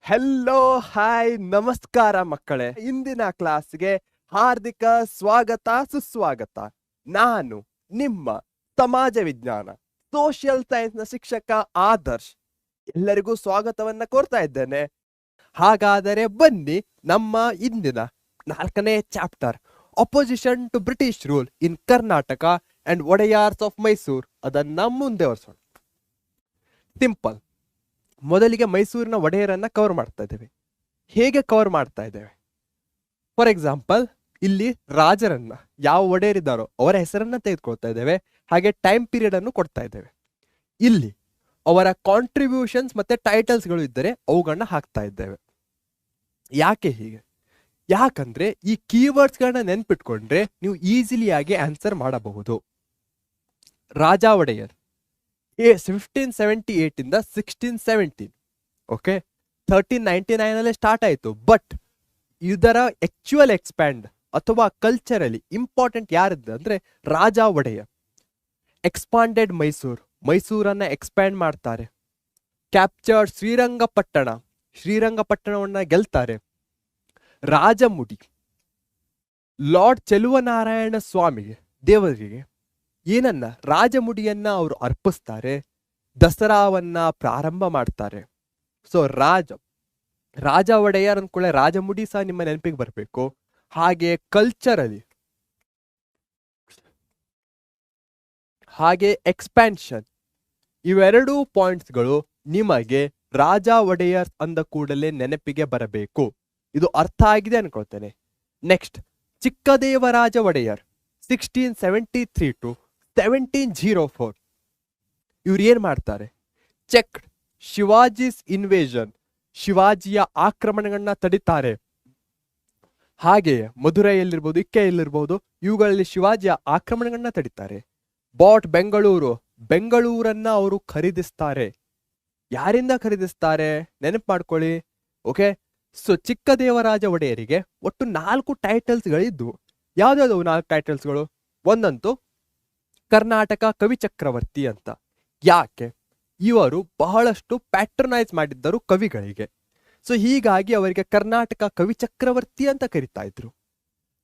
Hello hi ನಮಸ್ಕಾರ ಮಕ್ಕಳೇ. ಇಂದಿನ ಕ್ಲಾಸ್ಗೆ ಹಾರ್ದಿಕ ಸ್ವಾಗತ ಸುಸ್ವಾಗತ. ನಾನು ನಿಮ್ಮ ಸಮಾಜ ವಿಜ್ಞಾನ ಸೋಷಿಯಲ್ ಸೈನ್ಸ್ ನ ಶಿಕ್ಷಕ ಆದರ್ಶ್. ಎಲ್ಲರಿಗೂ ಸ್ವಾಗತವನ್ನ ಕೋರ್ತಾ ಇದ್ದೇನೆ. ಹಾಗಾದರೆ ಬನ್ನಿ ನಮ್ಮ ಇಂದಿನ 4ನೇ chapter opposition to British rule in Karnataka and Wodeyars of Mysore ಅದನ್ನ ಮುಂದೆ ವರ್ಸೋಣ. ಸಿಂಪಲ್. ಮೊದಲಿಗೆ ಮೈಸೂರಿನ ಒಡೆಯರನ್ನ ಕವರ್ ಮಾಡ್ತಾ ಇದ್ದೇವೆ. ಹೇಗೆ ಕವರ್ ಮಾಡ್ತಾ ಇದ್ದೇವೆ? ಫಾರ್ ಎಕ್ಸಾಂಪಲ್, ಇಲ್ಲಿ ರಾಜರನ್ನ ಯಾವ ಒಡೆಯರಿದ್ದಾರೋ ಅವರ ಹೆಸರನ್ನ ತೆಗೆದುಕೊಳ್ತಾ ಇದ್ದೇವೆ. ಹಾಗೆ ಟೈಮ್ ಪೀರಿಯಡ್ ಅನ್ನು ಕೊಡ್ತಾ ಇದ್ದೇವೆ. ಇಲ್ಲಿ ಅವರ ಕಾಂಟ್ರಿಬ್ಯೂಷನ್ಸ್ ಮತ್ತೆ ಟೈಟಲ್ಸ್ಗಳು ಇದ್ದರೆ ಅವುಗಳನ್ನ ಹಾಕ್ತಾ ಇದ್ದೇವೆ. ಯಾಕೆ ಹೀಗೆ? ಯಾಕಂದ್ರೆ ಈ ಕೀವರ್ಡ್ಸ್ಗಳನ್ನ ನೆನ್ಪಿಟ್ಕೊಂಡ್ರೆ ನೀವು ಈಸಿಲಿಯಾಗಿ ಆನ್ಸರ್ ಮಾಡಬಹುದು. ರಾಜ ಒಡೆಯರ್ 1578 ಇಂದ 1617. ಓಕೆ, 1399 ಅಲ್ಲೇ ಸ್ಟಾರ್ಟ್ ಆಯಿತು. ಬಟ್ ಇದರ ಆಕ್ಚುಯಲ್ ಎಕ್ಸ್ಪ್ಯಾಂಡ್ ಅಥವಾ ಕಲ್ಚರಲಿ ಇಂಪಾರ್ಟೆಂಟ್ ಯಾರಿದ್ದ ಅಂದ್ರೆ ರಾಜ ಒಡೆಯರ್. ಎಕ್ಸ್ಪಾಂಡೆಡ್ ಮೈಸೂರನ್ನ ಎಕ್ಸ್ಪ್ಯಾಂಡ್ ಮಾಡ್ತಾರೆ. ಕ್ಯಾಪ್ಚರ್ಡ್ ಶ್ರೀರಂಗಪಟ್ಟಣವನ್ನ ಗೆಲ್ತಾರೆ. ರಾಜಮುಡಿ ಲಾರ್ಡ್ ಚೆಲುವನಾರಾಯಣ ಸ್ವಾಮಿಗೆ ದೇವರಿಗೆ ಏನನ್ನ ರಾಜಮುಡಿಯನ್ನ ಅವರು ಅರ್ಪಿಸ್ತಾರೆ. ದಸರಾವನ್ನ ಪ್ರಾರಂಭ ಮಾಡ್ತಾರೆ. ಸೊ ರಾಜ ಒಡೆಯರ್ ಅಂದ್ಕೊಳ್ಳೆ ರಾಜಮುಡಿ ಸಹ ನಿಮ್ಮ ನೆನಪಿಗೆ ಬರಬೇಕು. ಹಾಗೆ ಕಲ್ಚರಲಿ, ಹಾಗೆ ಎಕ್ಸ್ಪ್ಯಾನ್ಷನ್, ಇವೆರಡೂ ಪಾಯಿಂಟ್ಸ್ಗಳು ನಿಮಗೆ ರಾಜ ಒಡೆಯರ್ ಅಂದ ಕೂಡಲೇ ನೆನಪಿಗೆ ಬರಬೇಕು. ಇದು ಅರ್ಥ ಆಗಿದೆ ಅನ್ಕೊಳ್ತೇನೆ. Next, Chikkadevaraja Wodeyar 1673 to 1704. ಇವ್ರು ಏನ್ ಮಾಡ್ತಾರೆ? ಚೆಕ್ ಶಿವಾಜಿಸ್ ಇನ್ವೇಷನ್, ಶಿವಾಜಿಯ ಆಕ್ರಮಣಗಳನ್ನ ತಡಿತಾರೆ. ಹಾಗೆಯೇ ಮಧುರೈಯಲ್ಲಿರ್ಬೋದು, ಇಕ್ಕೆಯಲ್ಲಿರ್ಬೋದು, ಇವುಗಳಲ್ಲಿ ಶಿವಾಜಿಯ ಆಕ್ರಮಣಗಳನ್ನ ತಡಿತಾರೆ. ಬಾಟ್ ಬೆಂಗಳೂರನ್ನ ಅವರು ಖರೀದಿಸ್ತಾರೆ. ಯಾರಿಂದ ಖರೀದಿಸ್ತಾರೆ ನೆನಪು ಮಾಡ್ಕೊಳ್ಳಿ. ಓಕೆ, ಸೊ ಚಿಕ್ಕದೇವರಾಜ ಒಡೆಯರಿಗೆ ಒಟ್ಟು 4 ಟೈಟಲ್ಸ್ಗಳಿದ್ದು. ಯಾವ್ದಾದವು 4 ಟೈಟಲ್ಸ್ಗಳು? ಒಂದಂತೂ ಕರ್ನಾಟಕ ಕವಿ ಚಕ್ರವರ್ತಿ ಅಂತ. ಯಾಕೆ? ಇವರು ಬಹಳಷ್ಟು ಪ್ಯಾಟ್ರನೈಸ್ ಮಾಡಿದ್ದರು ಕವಿಗಳಿಗೆ. ಸೊ ಹೀಗಾಗಿ ಅವರಿಗೆ ಕರ್ನಾಟಕ ಕವಿ ಚಕ್ರವರ್ತಿ ಅಂತ ಕರಿತಾ ಇದ್ರು.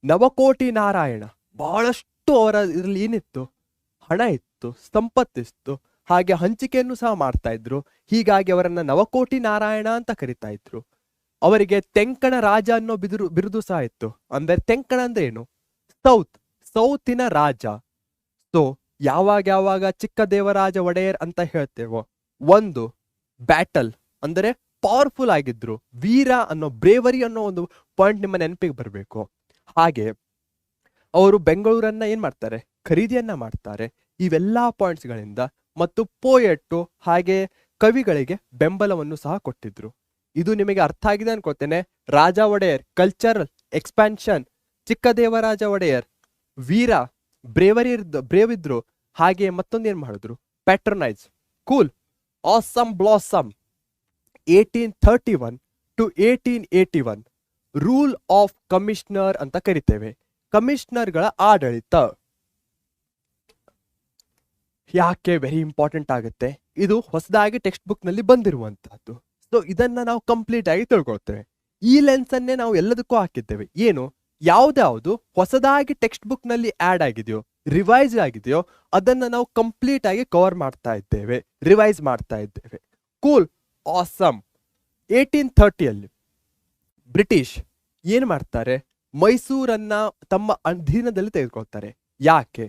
ನವಕೋಟಿ ನಾರಾಯಣ, ಬಹಳಷ್ಟು ಅವರ ಇದರಲ್ಲಿ ಏನಿತ್ತು? ಹಣ ಇತ್ತು, ಸಂಪತ್ತಿತ್ತು, ಹಾಗೆ ಹಂಚಿಕೆಯನ್ನು ಸಹ ಮಾಡ್ತಾ ಇದ್ರು. ಹೀಗಾಗಿ ಅವರನ್ನ ನವಕೋಟಿ ನಾರಾಯಣ ಅಂತ ಕರಿತಾ ಇದ್ರು. ಅವರಿಗೆ ತೆಂಕಣ ರಾಜ ಅನ್ನೋ ಬಿರುದು ಸಹ ಇತ್ತು. ಅಂದ್ರೆ ತೆಂಕಣ ಅಂದ್ರೆ ಏನು? ಸೌತಿನ ರಾಜ. ಸೊ ಯಾವಾಗ ಚಿಕ್ಕದೇವರಾಜ ಒಡೆಯರ್ ಅಂತ ಹೇಳ್ತೇವೋ, ಒಂದು ಬ್ಯಾಟಲ್ ಅಂದ್ರೆ ಪವರ್ಫುಲ್ ಆಗಿದ್ರು, ವೀರ ಅನ್ನೋ ಬ್ರೇವರಿ ಅನ್ನೋ ಒಂದು ಪಾಯಿಂಟ್ ನಿಮ್ಮ ನೆನಪಿಗೆ ಬರಬೇಕು. ಹಾಗೆ ಅವರು ಬೆಂಗಳೂರನ್ನ ಏನ್ ಮಾಡ್ತಾರೆ? ಖರೀದಿಯನ್ನ ಮಾಡ್ತಾರೆ. ಇವೆಲ್ಲಾ ಪಾಯಿಂಟ್ಸ್ಗಳಿಂದ ಮತ್ತು ಪೋಯೆಟ್ಟು ಹಾಗೆ ಕವಿಗಳಿಗೆ ಬೆಂಬಲವನ್ನು ಸಹ ಕೊಟ್ಟಿದ್ರು. ಇದು ನಿಮಗೆ ಅರ್ಥ ಆಗಿದೆ ಅನ್ಕೋತೇನೆ. ರಾಜ ಒಡೆಯರ್ ಕಲ್ಚರಲ್ ಎಕ್ಸ್ಪ್ಯಾನ್ಷನ್, ಚಿಕ್ಕದೇವರಾಜ ಒಡೆಯರ್ ವೀರ ಬ್ರೇವ್ ಇದ್ರು, ಹಾಗೆ ಮತ್ತೊಂದೇನ್ ಮಾಡಿದ್ರು? Patronise. Cool. Awesome blossom 1831 to 1881 rule of commissioner ಅಂತ ಕರಿತೇವೆ. ಕಮಿಷನರ್ಗಳ ಆಡಳಿತ. ಯಾಕೆ ವೆರಿ ಇಂಪಾರ್ಟೆಂಟ್ ಆಗುತ್ತೆ? ಇದು ಹೊಸದಾಗಿ ಟೆಕ್ಸ್ಟ್ ಬುಕ್ ನಲ್ಲಿ ಬಂದಿರುವಂತಹದ್ದು. ಸೊ ಇದನ್ನ ನಾವು ಕಂಪ್ಲೀಟ್ ಆಗಿ ತಿಳ್ಕೊಳ್ತೇವೆ. ಈ ಲೆನ್ಸ್ ಅನ್ನೇ ನಾವು ಎಲ್ಲದಕ್ಕೂ ಹಾಕಿದ್ದೇವೆ. ಏನು ಯಾವ್ದಾವುದು ಹೊಸದಾಗಿ ಟೆಕ್ಸ್ಟ್ ಬುಕ್ ನಲ್ಲಿ ಆಡ್ ಆಗಿದೆಯೋ, ರಿವೈಸ್ ಆಗಿದೆಯೋ, ಅದನ್ನ ನಾವು ಕಂಪ್ಲೀಟ್ ಆಗಿ ಕವರ್ ಮಾಡ್ತಾ ಇದ್ದೇವೆ, ರಿವೈಸ್ ಮಾಡ್ತಾ ಇದ್ದೇವೆ. ಕೂಲ್. ಆಸಮ್. 1830 ಬ್ರಿಟಿಷ್ ಏನ್ ಮಾಡ್ತಾರೆ? ಮೈಸೂರನ್ನ ತಮ್ಮ ಅಧೀನದಲ್ಲಿ ತೆಗೆದುಕೊಳ್ತಾರೆ. ಯಾಕೆ?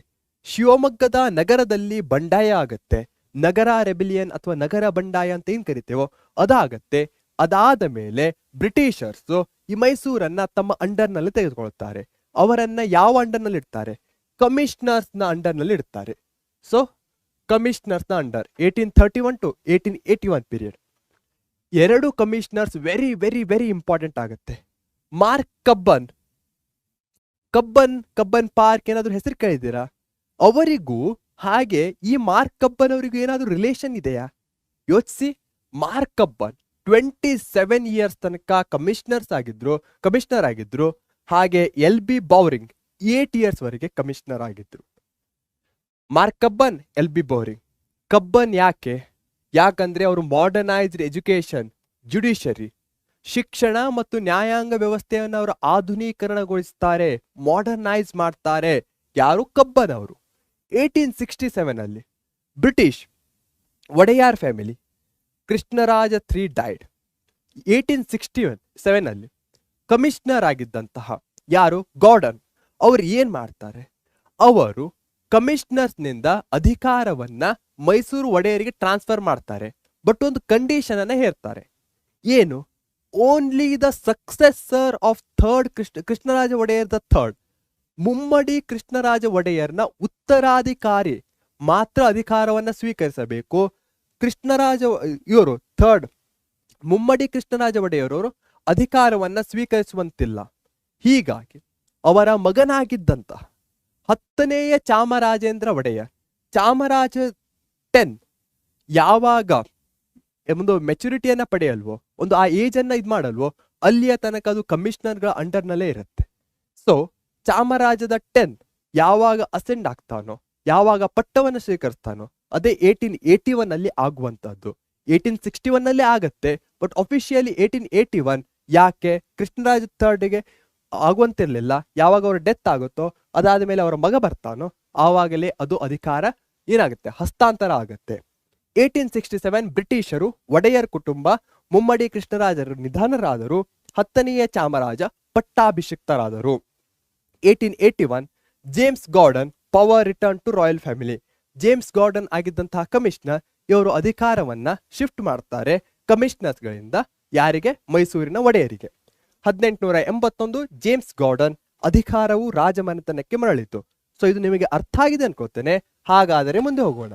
ಶಿವಮೊಗ್ಗದ ನಗರದಲ್ಲಿ ಬಂಡಾಯ ಆಗತ್ತೆ. ನಗರ ರೆಬಿಲಿಯನ್ ಅಥವಾ ನಗರ ಬಂಡಾಯ ಅಂತ ಏನ್ ಕರಿತೇವೋ ಅದಾಗತ್ತೆ. ಅದಾದ ಮೇಲೆ ಬ್ರಿಟಿಷರ್ಸ್ ಈ ಮೈಸೂರನ್ನ ತಮ್ಮ ಅಂಡರ್ ನಲ್ಲಿ ತೆಗೆದುಕೊಳ್ತಾರೆ. ಅವರನ್ನ ಯಾವ ಅಂಡರ್ ನಲ್ಲಿ ಇಡ್ತಾರೆ? ಕಮಿಷನರ್ಸ್ ನ ಅಂಡರ್ ನಲ್ಲಿ ಇಡ್ತಾರೆ. ಸೊ ಕಮಿಷನರ್ಸ್ ನ under 1831 to 1881 period. 2 commissioners very very very important ಆಗುತ್ತೆ. ಮಾರ್ಕ್ ಕಬ್ಬನ್ ಪಾರ್ಕ್ ಏನಾದ್ರು ಹೆಸರು ಕೇಳಿದ್ದೀರಾ? ಅವರಿಗೂ ಹಾಗೆ ಈ ಮಾರ್ಕ್ ಕಬ್ಬನ್ ಅವರಿಗೂ ಏನಾದ್ರು ರಿಲೇಷನ್ ಇದೆಯಾ? ಯೋಚಿಸಿ. ಮಾರ್ಕ್ ಕಬ್ಬನ್ 27 ಇಯರ್ಸ್ ತನಕ ಕಮಿಷನರ್ ಆಗಿದ್ರು. ಹಾಗೆ LB ಬೌರಿಂಗ್ 8 ಇಯರ್ಸ್ ವರೆಗೆ ಕಮಿಷನರ್ ಆಗಿದ್ರು. Mark Cubbon, LB Bowring. Cubbon ಯಾಕಂದ್ರೆ ಅವರು ಮಾಡರ್ನೈಸ್ಡ್ ಎಜುಕೇಶನ್, ಜುಡಿಷರಿ, ಶಿಕ್ಷಣ ಮತ್ತು ನ್ಯಾಯಾಂಗ ವ್ಯವಸ್ಥೆಯನ್ನು ಅವರು ಆಧುನೀಕರಣಗೊಳಿಸ್ತಾರೆ, ಮಾಡರ್ನೈಸ್ ಮಾಡ್ತಾರೆ. ಯಾರು? ಕಬ್ಬನ್ ಅವರು. 1867 ಅಲ್ಲಿ British Wodeyar family, Krishnaraja III died. 1867 ಅಲ್ಲಿ ಕಮಿಷನರ್ ಆಗಿದ್ದಂತಹ ಯಾರು? ಗಾರ್ಡನ್. ಅವರು ಏನ್ ಮಾಡ್ತಾರೆ? ಅವರು ಕಮಿಷನರ್ಸ್ನಿಂದ ಅಧಿಕಾರವನ್ನ ಮೈಸೂರು ಒಡೆಯರಿಗೆ ಟ್ರಾನ್ಸ್ಫರ್ ಮಾಡ್ತಾರೆ. ಬಟ್ ಒಂದು ಕಂಡೀಷನ್ ಅನ್ನ ಹೇರ್ತಾರೆ. ಏನು? Only the successor of Krishnaraja Wodeyar the third, Mummadi Krishnaraja ಒಡೆಯರ್ನ ಉತ್ತರಾಧಿಕಾರಿ ಮಾತ್ರ ಅಧಿಕಾರವನ್ನ ಸ್ವೀಕರಿಸಬೇಕು. ಇವರು ಥರ್ಡ್ ಮುಮ್ಮಡಿ ಕೃಷ್ಣರಾಜ ಒಡೆಯರವರು ಅಧಿಕಾರವನ್ನ ಸ್ವೀಕರಿಸುವಂತಿಲ್ಲ. ಹೀಗಾಗಿ ಅವರ ಮಗನಾಗಿದ್ದಂತಹ 10ನೇಯ ಚಾಮರಾಜೇಂದ್ರ ಒಡೆಯರ್, ಚಾಮರಾಜ 10 ಯಾವಾಗ ಒಂದು ಮೆಚುರಿಟಿಯನ್ನ ಪಡೆಯಲ್ವೋ, ಒಂದು ಆ ಏಜ್ ಅನ್ನ ಇದು ಮಾಡಲ್ವೋ, ಅಲ್ಲಿಯ ತನಕ ಅದು ಕಮಿಷನರ್ಗಳ ಅಂಡರ್ನಲ್ಲೇ ಇರುತ್ತೆ. ಸೊ ಚಾಮರಾಜದ 10 ಯಾವಾಗ ಅಸೆಂಡ್ ಆಗ್ತಾನೋ, ಯಾವಾಗ ಪಟ್ಟವನ್ನು ಸ್ವೀಕರಿಸ್ತಾನೋ, ಅದೇ 1881 ಅಲ್ಲಿ ಆಗುವಂತಹದ್ದು. 1861 ಅಲ್ಲೇ ಆಗತ್ತೆ, ಬಟ್ ಅಫಿಷಿಯಲಿ 1881. ಯಾಕೆ? ಕೃಷ್ಣರಾಜ ಥರ್ಡ್ಗೆ ಆಗುವಂತಿರ್ಲಿಲ್ಲ. ಯಾವಾಗ ಅವರ ಡೆತ್ ಆಗುತ್ತೋ ಅದಾದ ಮೇಲೆ ಅವರ ಮಗ ಬರ್ತಾನೋ ಆವಾಗಲೇ ಅದು ಅಧಿಕಾರ ಏನಾಗುತ್ತೆ? ಹಸ್ತಾಂತರ ಆಗತ್ತೆ. 1867 ಬ್ರಿಟಿಷರು ಒಡೆಯರ್ ಕುಟುಂಬ ಮುಮ್ಮಡಿ ಕೃಷ್ಣರಾಜರು ನಿಧನರಾದರು. 10ನೇಯ ಚಾಮರಾಜ ಪಟ್ಟಾಭಿಷಿಕ್ತರಾದರು. 1881 James Gordon power return to royal family. James Gordon ಆಗಿದ್ದಂತಹ ಕಮಿಷನರ್, ಇವರು ಅಧಿಕಾರವನ್ನ ಶಿಫ್ಟ್ ಮಾಡ್ತಾರೆ ಕಮಿಷನರ್ಸ್ಗಳಿಂದ ಯಾರಿಗೆ? ಮೈಸೂರಿನ ಒಡೆಯರಿಗೆ. 1881 ಜೇಮ್ಸ್ ಗಾರ್ಡನ್ ಅಧಿಕಾರವು ರಾಜಮನೆತನಕ್ಕೆ ಮರಳಿತು. ಸೊ ಇದು ನಿಮಗೆ ಅರ್ಥ ಆಗಿದೆ ಅನ್ಕೋತೇನೆ. ಹಾಗಾದರೆ ಮುಂದೆ ಹೋಗೋಣ.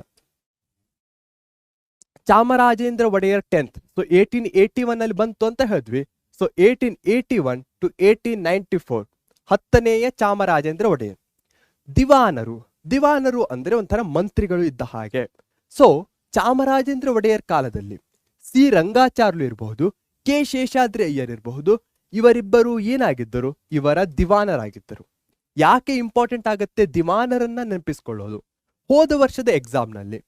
ಚಾಮರಾಜೇಂದ್ರ ಒಡೆಯರ್ 10th, ಸೊ 1881 ಅಲ್ಲಿ ಬಂತು ಅಂತ ಹೇಳಿದ್ವಿ. ಸೊ 1881 to 1894 10ನೇಯ ಚಾಮರಾಜೇಂದ್ರ ಒಡೆಯರ್. ದಿವಾನರು ಅಂದ್ರೆ ಒಂಥರ ಮಂತ್ರಿಗಳು ಇದ್ದ ಹಾಗೆ. ಸೊ ಚಾಮರಾಜೇಂದ್ರ ಒಡೆಯರ್ ಕಾಲದಲ್ಲಿ ಸಿ ರಂಗಾಚಾರ್ಲು ಇರಬಹುದು, ಕೆ ಶೇಷಾದ್ರಿ ಅಯ್ಯರ್ ಇರಬಹುದು, ಇವರಿಬ್ಬರು ಏನಾಗಿದ್ದರು? ಇವರ ದಿವಾನರಾಗಿದ್ದರು. ಯಾಕೆ ಇಂಪಾರ್ಟೆಂಟ್ ಆಗತ್ತೆ ದಿವಾನರನ್ನ ನೆನಪಿಸ್ಕೊಳ್ಳೋದು? ಹೋದ ವರ್ಷದ ಎಕ್ಸಾಮ್ನಲ್ಲಿ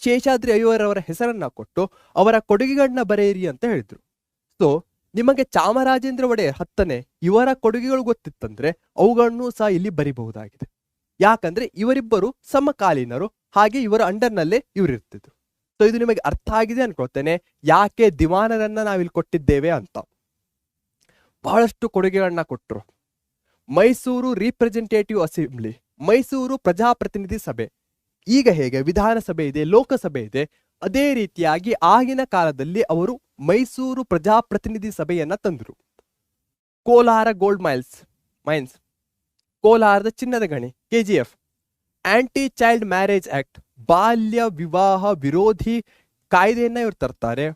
ಶೇಷಾದ್ರಿ ಅಯ್ಯರ್ ಅವರ ಹೆಸರನ್ನ ಕೊಟ್ಟು ಅವರ ಕೊಡುಗೆಗಳನ್ನ ಬರೆಯಿರಿ ಅಂತ ಹೇಳಿದ್ರು. ಸೊ ನಿಮಗೆ ಚಾಮರಾಜೇಂದ್ರ ಒಡೆಯರ್ 10ನೇ ಇವರ ಕೊಡುಗೆಗಳು ಗೊತ್ತಿತ್ತಂದ್ರೆ ಅವುಗಳನ್ನು ಸಹ ಇಲ್ಲಿ ಬರಿಬಹುದಾಗಿದೆ. ಯಾಕಂದ್ರೆ ಇವರಿಬ್ಬರು ಸಮಕಾಲೀನರು, ಹಾಗೆ ಇವರ ಅಂಡರ್ನಲ್ಲೇ ಇವರಿರ್ತಿದ್ರು. ಸೊ ಇದು ನಿಮಗೆ ಅರ್ಥ ಆಗಿದೆ ಅನ್ಕೊಳ್ತೇನೆ ಯಾಕೆ ದಿವಾನರನ್ನ ನಾವಿಲ್ಲಿ ಕೊಟ್ಟಿದ್ದೇವೆ ಅಂತ. ಬಹಳಷ್ಟು ಕೊಡುಗೆಗಳನ್ನ ಕೊಟ್ಟರು. ಮೈಸೂರು ರಿಪ್ರೆಸೆಂಟೇಟಿವ್ ಅಸೆಂಬ್ಲಿ, ಮೈಸೂರು ಪ್ರಜಾಪ್ರತಿನಿಧಿ ಸಭೆ. ಈಗ ಹೇಗೆ ವಿಧಾನಸಭೆ ಇದೆ, ಲೋಕಸಭೆ ಇದೆ, ಅದೇ ರೀತಿಯಾಗಿ ಆಗಿನ ಕಾಲದಲ್ಲಿ ಅವರು ಮೈಸೂರು ಪ್ರಜಾಪ್ರತಿನಿಧಿ ಸಭೆಯನ್ನ ತಂದರು. ಕೋಲಾರ ಗೋಲ್ಡ್ ಮೈನ್ಸ್, ಕೋಲಾರದ ಚಿನ್ನದ ಗಣಿ KGF, anti child marriage act, ಬಾಲ್ಯ ವಿವಾಹ ವಿರೋಧಿ ಕಾಯ್ದೆಯನ್ನ ಇವರು ತರ್ತಾರೆ.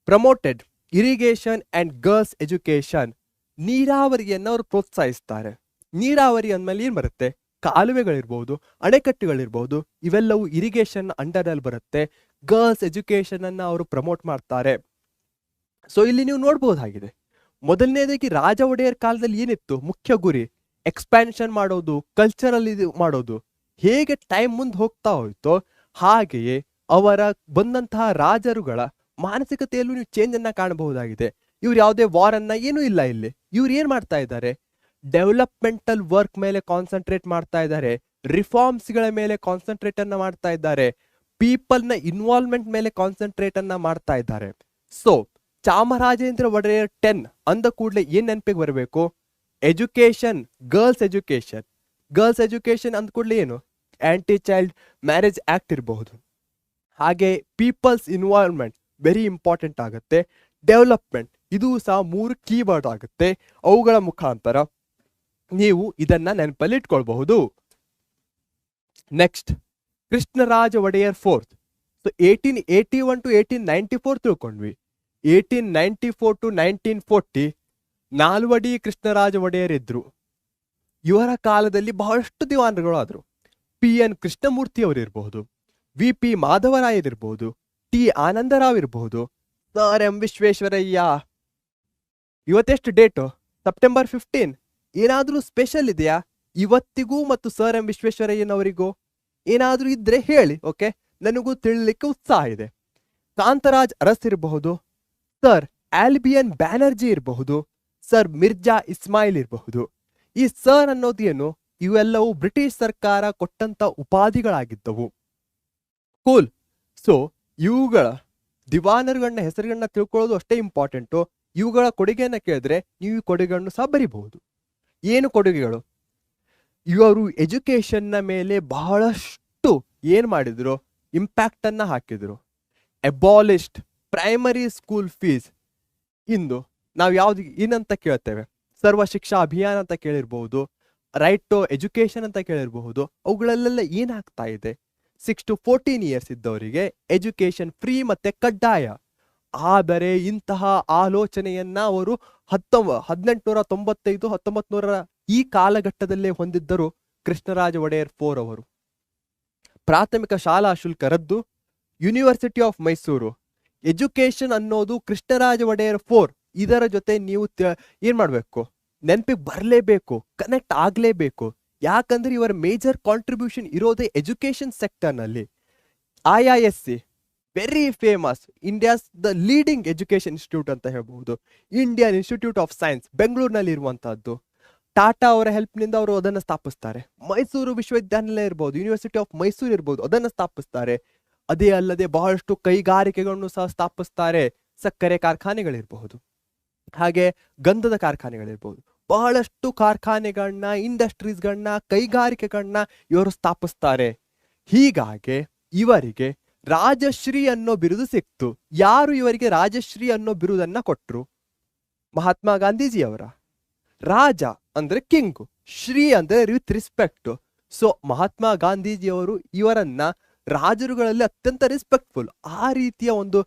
Promoted irrigation and girls education, ನೀರಾವರಿಯನ್ನು ಅವರು ಪ್ರೋತ್ಸಾಹಿಸ್ತಾರೆ. ನೀರಾವರಿ ಅಂದ್ಮೇಲೆ ಏನ್ ಬರುತ್ತೆ? ಕಾಲುವೆಗಳಿರ್ಬಹುದು, ಅಣೆಕಟ್ಟುಗಳಿರ್ಬಹುದು, ಇವೆಲ್ಲವೂ ಇರಿಗೇಷನ್ ಅಂಡರ್ನಲ್ಲಿ ಬರುತ್ತೆ. ಗರ್ಲ್ಸ್ ಎಜುಕೇಶನ್ ಅನ್ನ ಅವರು ಪ್ರಮೋಟ್ ಮಾಡ್ತಾರೆ. ಸೊ ಇಲ್ಲಿ ನೀವು ನೋಡಬಹುದಾಗಿದೆ, ಮೊದಲನೇದಾಗಿ ರಾಜ ಒಡೆಯರ್ ಕಾಲದಲ್ಲಿ ಏನಿತ್ತು ಮುಖ್ಯ ಗುರಿ? ಎಕ್ಸ್ಪ್ಯಾನ್ಷನ್ ಮಾಡೋದು, ಕಲ್ಚರಲ್ ಇದು ಮಾಡೋದು. ಹೇಗೆ ಟೈಮ್ ಮುಂದೆ ಹೋಗ್ತಾ ಹೋಯ್ತೋ ಹಾಗೆಯೇ ಅವರ ಬಂದಂತಹ ರಾಜರುಗಳ ಮಾನಸಿಕತೆಯಲ್ಲೂ ನೀವು ಚೇಂಜ್ ಅನ್ನ ಕಾಣಬಹುದಾಗಿದೆ. ಇವ್ರು ಯಾವುದೇ ವಾರ್ ಅನ್ನ ಏನೂ ಇಲ್ಲ ಇಲ್ಲಿ. ಇವ್ರು ಏನ್ ಮಾಡ್ತಾ ಇದ್ದಾರೆ? ಡೆವಲಪ್ಮೆಂಟಲ್ ವರ್ಕ್ ಮೇಲೆ ಕಾನ್ಸಂಟ್ರೇಟ್ ಮಾಡ್ತಾ ಇದ್ದಾರೆ, ರಿಫಾರ್ಮ್ಸ್ ಗಳ ಮೇಲೆ ಕಾನ್ಸಂಟ್ರೇಟ್ ಅನ್ನ ಮಾಡ್ತಾ ಇದ್ದಾರೆ, ಪೀಪಲ್ ನ ಇನ್ವಾಲ್ವ್ಮೆಂಟ್ ಮೇಲೆ ಕಾನ್ಸಂಟ್ರೇಟ್ ಅನ್ನ ಮಾಡ್ತಾ ಇದ್ದಾರೆ. ಸೊ ಚಾಮರಾಜೇಂದ್ರ ಒಡೆಯರ್ 10 ಅಂದ ಕೂಡಲೇ ಏನ್ ನೆನಪಿಗೆ ಬರಬೇಕು? ಎಜುಕೇಶನ್, ಗರ್ಲ್ಸ್ ಎಜುಕೇಶನ್ ಅಂದ ಕೂಡಲೇ ಏನು? ಆಂಟಿ ಚೈಲ್ಡ್ ಮ್ಯಾರೇಜ್ ಆಕ್ಟ್ ಇರಬಹುದು. ಹಾಗೆ ಪೀಪಲ್ಸ್ ಇನ್ವಾಲ್ವ್ಮೆಂಟ್ ವೆರಿ ಇಂಪಾರ್ಟೆಂಟ್ ಆಗುತ್ತೆ. ಡೆವಲಪ್ಮೆಂಟ್ ಇದು ಸಹ 3 ಕೀವರ್ಡ್ ಆಗುತ್ತೆ. ಅವುಗಳ ಮುಖಾಂತರ ನೀವು ಇದನ್ನ ನೆನಪಲ್ಲಿ ಇಟ್ಕೊಳ್ಬಹುದು. Next Krishnaraja Wodeyar 4th. So 1881 to 1894 ತಿಳ್ಕೊಂಡ್ವಿ. 1894 to 1940 ನಾಲ್ವಡಿ ಕೃಷ್ಣರಾಜ ಒಡೆಯರ್ ಇದ್ರು. ಇವರ ಕಾಲದಲ್ಲಿ ಬಹಳಷ್ಟು ದಿವಾನರುಗಳು ಆದ್ರು. PN Krishnamurthy ಅವರಿರಬಹುದು, VP ಮಾಧವರಾಯರಿರ್ಬಹುದು, T Anandrao ಇರಬಹುದು, ಸರ್ ಎಂ ವಿಶ್ವೇಶ್ವರಯ್ಯ. ಇವತ್ತೆಷ್ಟು ಡೇಟು? ಸೆಪ್ಟೆಂಬರ್ 15. ಏನಾದ್ರೂ ಸ್ಪೆಷಲ್ ಇದೆಯಾ ಇವತ್ತಿಗೂ ಮತ್ತು ಸರ್ ಎಂ ವಿಶ್ವೇಶ್ವರಯ್ಯನವರಿಗೂ? ಏನಾದ್ರೂ ಇದ್ರೆ ಹೇಳಿ, ಓಕೆ, ನನಗೂ ತಿಳಿಲಿಕ್ಕೆ ಉತ್ಸಾಹ ಇದೆ. ಕಾಂತರಾಜ್ ಅರಸ್ ಇರಬಹುದು, ಸರ್ ಆಲ್ಬಿಯನ್ ಬ್ಯಾನರ್ಜಿ ಇರಬಹುದು, ಸರ್ ಮಿರ್ಜಾ ಇಸ್ಮಾಯಿಲ್ ಇರಬಹುದು. ಈ ಸರ್ ಅನ್ನೋದು ಏನು, ಇವೆಲ್ಲವೂ ಬ್ರಿಟಿಷ್ ಸರ್ಕಾರ ಕೊಟ್ಟಂತ ಉಪಾಧಿಗಳಾಗಿದ್ದವು. ಕೂಲ್. ಸೊ ಇವುಗಳ ದಿವಾನರುಗಳನ್ನ ಹೆಸರುಗಳನ್ನ ತಿಳ್ಕೊಳ್ಳೋದು ಅಷ್ಟೇ ಇಂಪಾರ್ಟೆಂಟು. ಇವುಗಳ ಕೊಡುಗೆಯನ್ನ ಕೇಳಿದ್ರೆ ನೀವು ಈ ಕೊಡುಗೆಗಳನ್ನು ಸಹ ಬರಿಬಹುದು. ಏನು ಕೊಡುಗೆಗಳು? ಇವರು ಎಜುಕೇಶನ್ನ ಮೇಲೆ ಬಹಳಷ್ಟು ಏನ್ ಮಾಡಿದ್ರು, ಇಂಪ್ಯಾಕ್ಟ್ ಅನ್ನ ಹಾಕಿದ್ರು. Abolished primary school fees. ಇಂದು ನಾವು ಯಾವ್ದು ಏನಂತ ಕೇಳ್ತೇವೆ, ಸರ್ವ ಶಿಕ್ಷಾ ಅಭಿಯಾನ ಅಂತ ಕೇಳಿರ್ಬಹುದು, ರೈಟ್ ಟು ಎಜುಕೇಶನ್ ಅಂತ ಕೇಳಿರಬಹುದು. ಅವುಗಳಲ್ಲೆಲ್ಲ ಏನಾಗ್ತಾ ಇದೆ, 6 to 14 ಇಯರ್ಸ್ ಇದ್ದವರಿಗೆ ಎಜುಕೇಶನ್ ಫ್ರೀ ಮತ್ತೆ ಕಡ್ಡಾಯ. ಆದರೆ ಇಂತಹ ಆಲೋಚನೆಯನ್ನ ಅವರು 1895 1900 ಈ ಕಾಲಘಟ್ಟದಲ್ಲೇ ಹೊಂದಿದ್ದರು ಕೃಷ್ಣರಾಜ ಒಡೆಯರ್ 4 ಅವರು. ಪ್ರಾಥಮಿಕ ಶಾಲಾ ಶುಲ್ಕ ರದ್ದು, ಯೂನಿವರ್ಸಿಟಿ ಆಫ್ ಮೈಸೂರು. ಎಜುಕೇಶನ್ ಅನ್ನೋದು ಕೃಷ್ಣರಾಜ ಒಡೆಯರ್ 4 ಇದರ ಜೊತೆ ನೀವು ಏನ್ ಮಾಡ್ಬೇಕು, ನೆನಪಿಗೆ ಬರಲೇಬೇಕು, ಕನೆಕ್ಟ್ ಆಗ್ಲೇಬೇಕು. ಯಾಕಂದ್ರೆ ಇವರ ಮೇಜರ್ ಕಾಂಟ್ರಿಬ್ಯೂಷನ್ ಇರೋದೇ ಎಜುಕೇಶನ್ ಸೆಕ್ಟರ್ ನಲ್ಲಿ. IISc very famous, India's the leading education institute ಅಂತ ಹೇಳ್ಬಹುದು. ಇಂಡಿಯನ್ ಇನ್ಸ್ಟಿಟ್ಯೂಟ್ ಆಫ್ ಸೈನ್ಸ್ ಬೆಂಗಳೂರಿನಲ್ಲಿ ಇರುವಂತಹದ್ದು. ಟಾಟಾ ಅವರ ಹೆಲ್ಪ್ ನಿಂದ ಅವರು ಅದನ್ನು ಸ್ಥಾಪಿಸ್ತಾರೆ. ಮೈಸೂರು ವಿಶ್ವವಿದ್ಯಾನಿಲಯ ಇರ್ಬೋದು, ಯೂನಿವರ್ಸಿಟಿ ಆಫ್ ಮೈಸೂರು ಇರ್ಬೋದು, ಅದನ್ನು ಸ್ಥಾಪಿಸ್ತಾರೆ. ಅದೇ ಅಲ್ಲದೆ ಬಹಳಷ್ಟು ಕೈಗಾರಿಕೆಗಳನ್ನು ಸಹ ಸ್ಥಾಪಿಸ್ತಾರೆ. ಸಕ್ಕರೆ ಕಾರ್ಖಾನೆಗಳಿರಬಹುದು, ಹಾಗೆ ಗಂಧದ ಕಾರ್ಖಾನೆಗಳಿರ್ಬೋದು. ಬಹಳಷ್ಟು ಕಾರ್ಖಾನೆಗಳನ್ನ, ಇಂಡಸ್ಟ್ರೀಸ್ಗಳನ್ನ, ಕೈಗಾರಿಕೆಗಳನ್ನ ಇವರು ಸ್ಥಾಪಿಸ್ತಾರೆ. ಹೀಗಾಗಿ ಇವರಿಗೆ ರಾಜಶ್ರೀ ಅನ್ನೋ ಬಿರುದು ಸಿಕ್ತು. ಯಾರು ಇವರಿಗೆ ರಾಜಶ್ರೀ ಅನ್ನೋ ಬಿರುದನ್ನ ಕೊಟ್ರು? ಮಹಾತ್ಮ ಗಾಂಧೀಜಿಯವರ. ರಾಜ ಅಂದ್ರೆ ಕಿಂಗ್, ಶ್ರೀ ಅಂದ್ರೆ ವಿತ್ ರಿಸ್ಪೆಕ್ಟ್. ಸೊ ಮಹಾತ್ಮ ಗಾಂಧೀಜಿಯವರು ಇವರನ್ನ ರಾಜರುಗಳಲ್ಲಿ ಅತ್ಯಂತ ರೆಸ್ಪೆಕ್ಟ್ಫುಲ್ ಆ ರೀತಿಯ ಒಂದು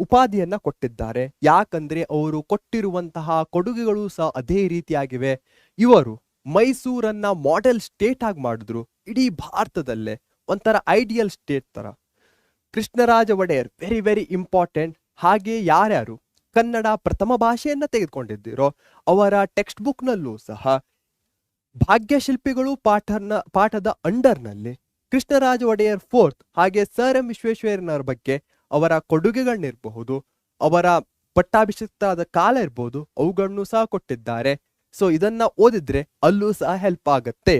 ಉಪಾಧಿಯನ್ನ ಕೊಟ್ಟಿದ್ದಾರೆ. ಯಾಕಂದ್ರೆ ಅವರು ಕೊಟ್ಟಿರುವಂತಹ ಕೊಡುಗೆಗಳು ಸಹ ಅದೇ ರೀತಿಯಾಗಿವೆ. ಇವರು ಮೈಸೂರನ್ನ ಮಾಡೆಲ್ ಸ್ಟೇಟ್ ಆಗಿ ಮಾಡಿದ್ರು, ಇಡೀ ಭಾರತದಲ್ಲೇ ಒಂಥರ ಐಡಿಯಲ್ ಸ್ಟೇಟ್ ತರ. Krishnaraja Wodeyar very very important. ಹಾಗೆ ಯಾರ್ಯಾರು ಕನ್ನಡ ಪ್ರಥಮ ಭಾಷೆಯನ್ನ ತೆಗೆದುಕೊಂಡಿದ್ದೀರೋ ಅವರ ಟೆಕ್ಸ್ಟ್ ಬುಕ್ ನಲ್ಲೂ ಸಹ ಭಾಗ್ಯಶಿಲ್ಪಿಗಳು ಪಾಠದ ಅಂಡರ್ನಲ್ಲಿ ಕೃಷ್ಣರಾಜ ಒಡೆಯರ್ 4th ಹಾಗೆ ಸರ್ ಎಂ ವಿಶ್ವೇಶ್ವರಯ್ಯನವರ ಬಗ್ಗೆ ಅವರ ಕೊಡುಗೆಗಳನ್ನಿರಬಹುದು, ಅವರ ಪಟ್ಟಾಭಿಷಿಕ್ತಾದ ಕಾಲ ಇರಬಹುದು, ಅವುಗಳನ್ನು ಸಹ ಕೊಟ್ಟಿದ್ದಾರೆ. ಸೊ ಇದನ್ನ ಓದಿದ್ರೆ ಅಲ್ಲೂ ಸಹ ಹೆಲ್ಪ್ ಆಗತ್ತೆ.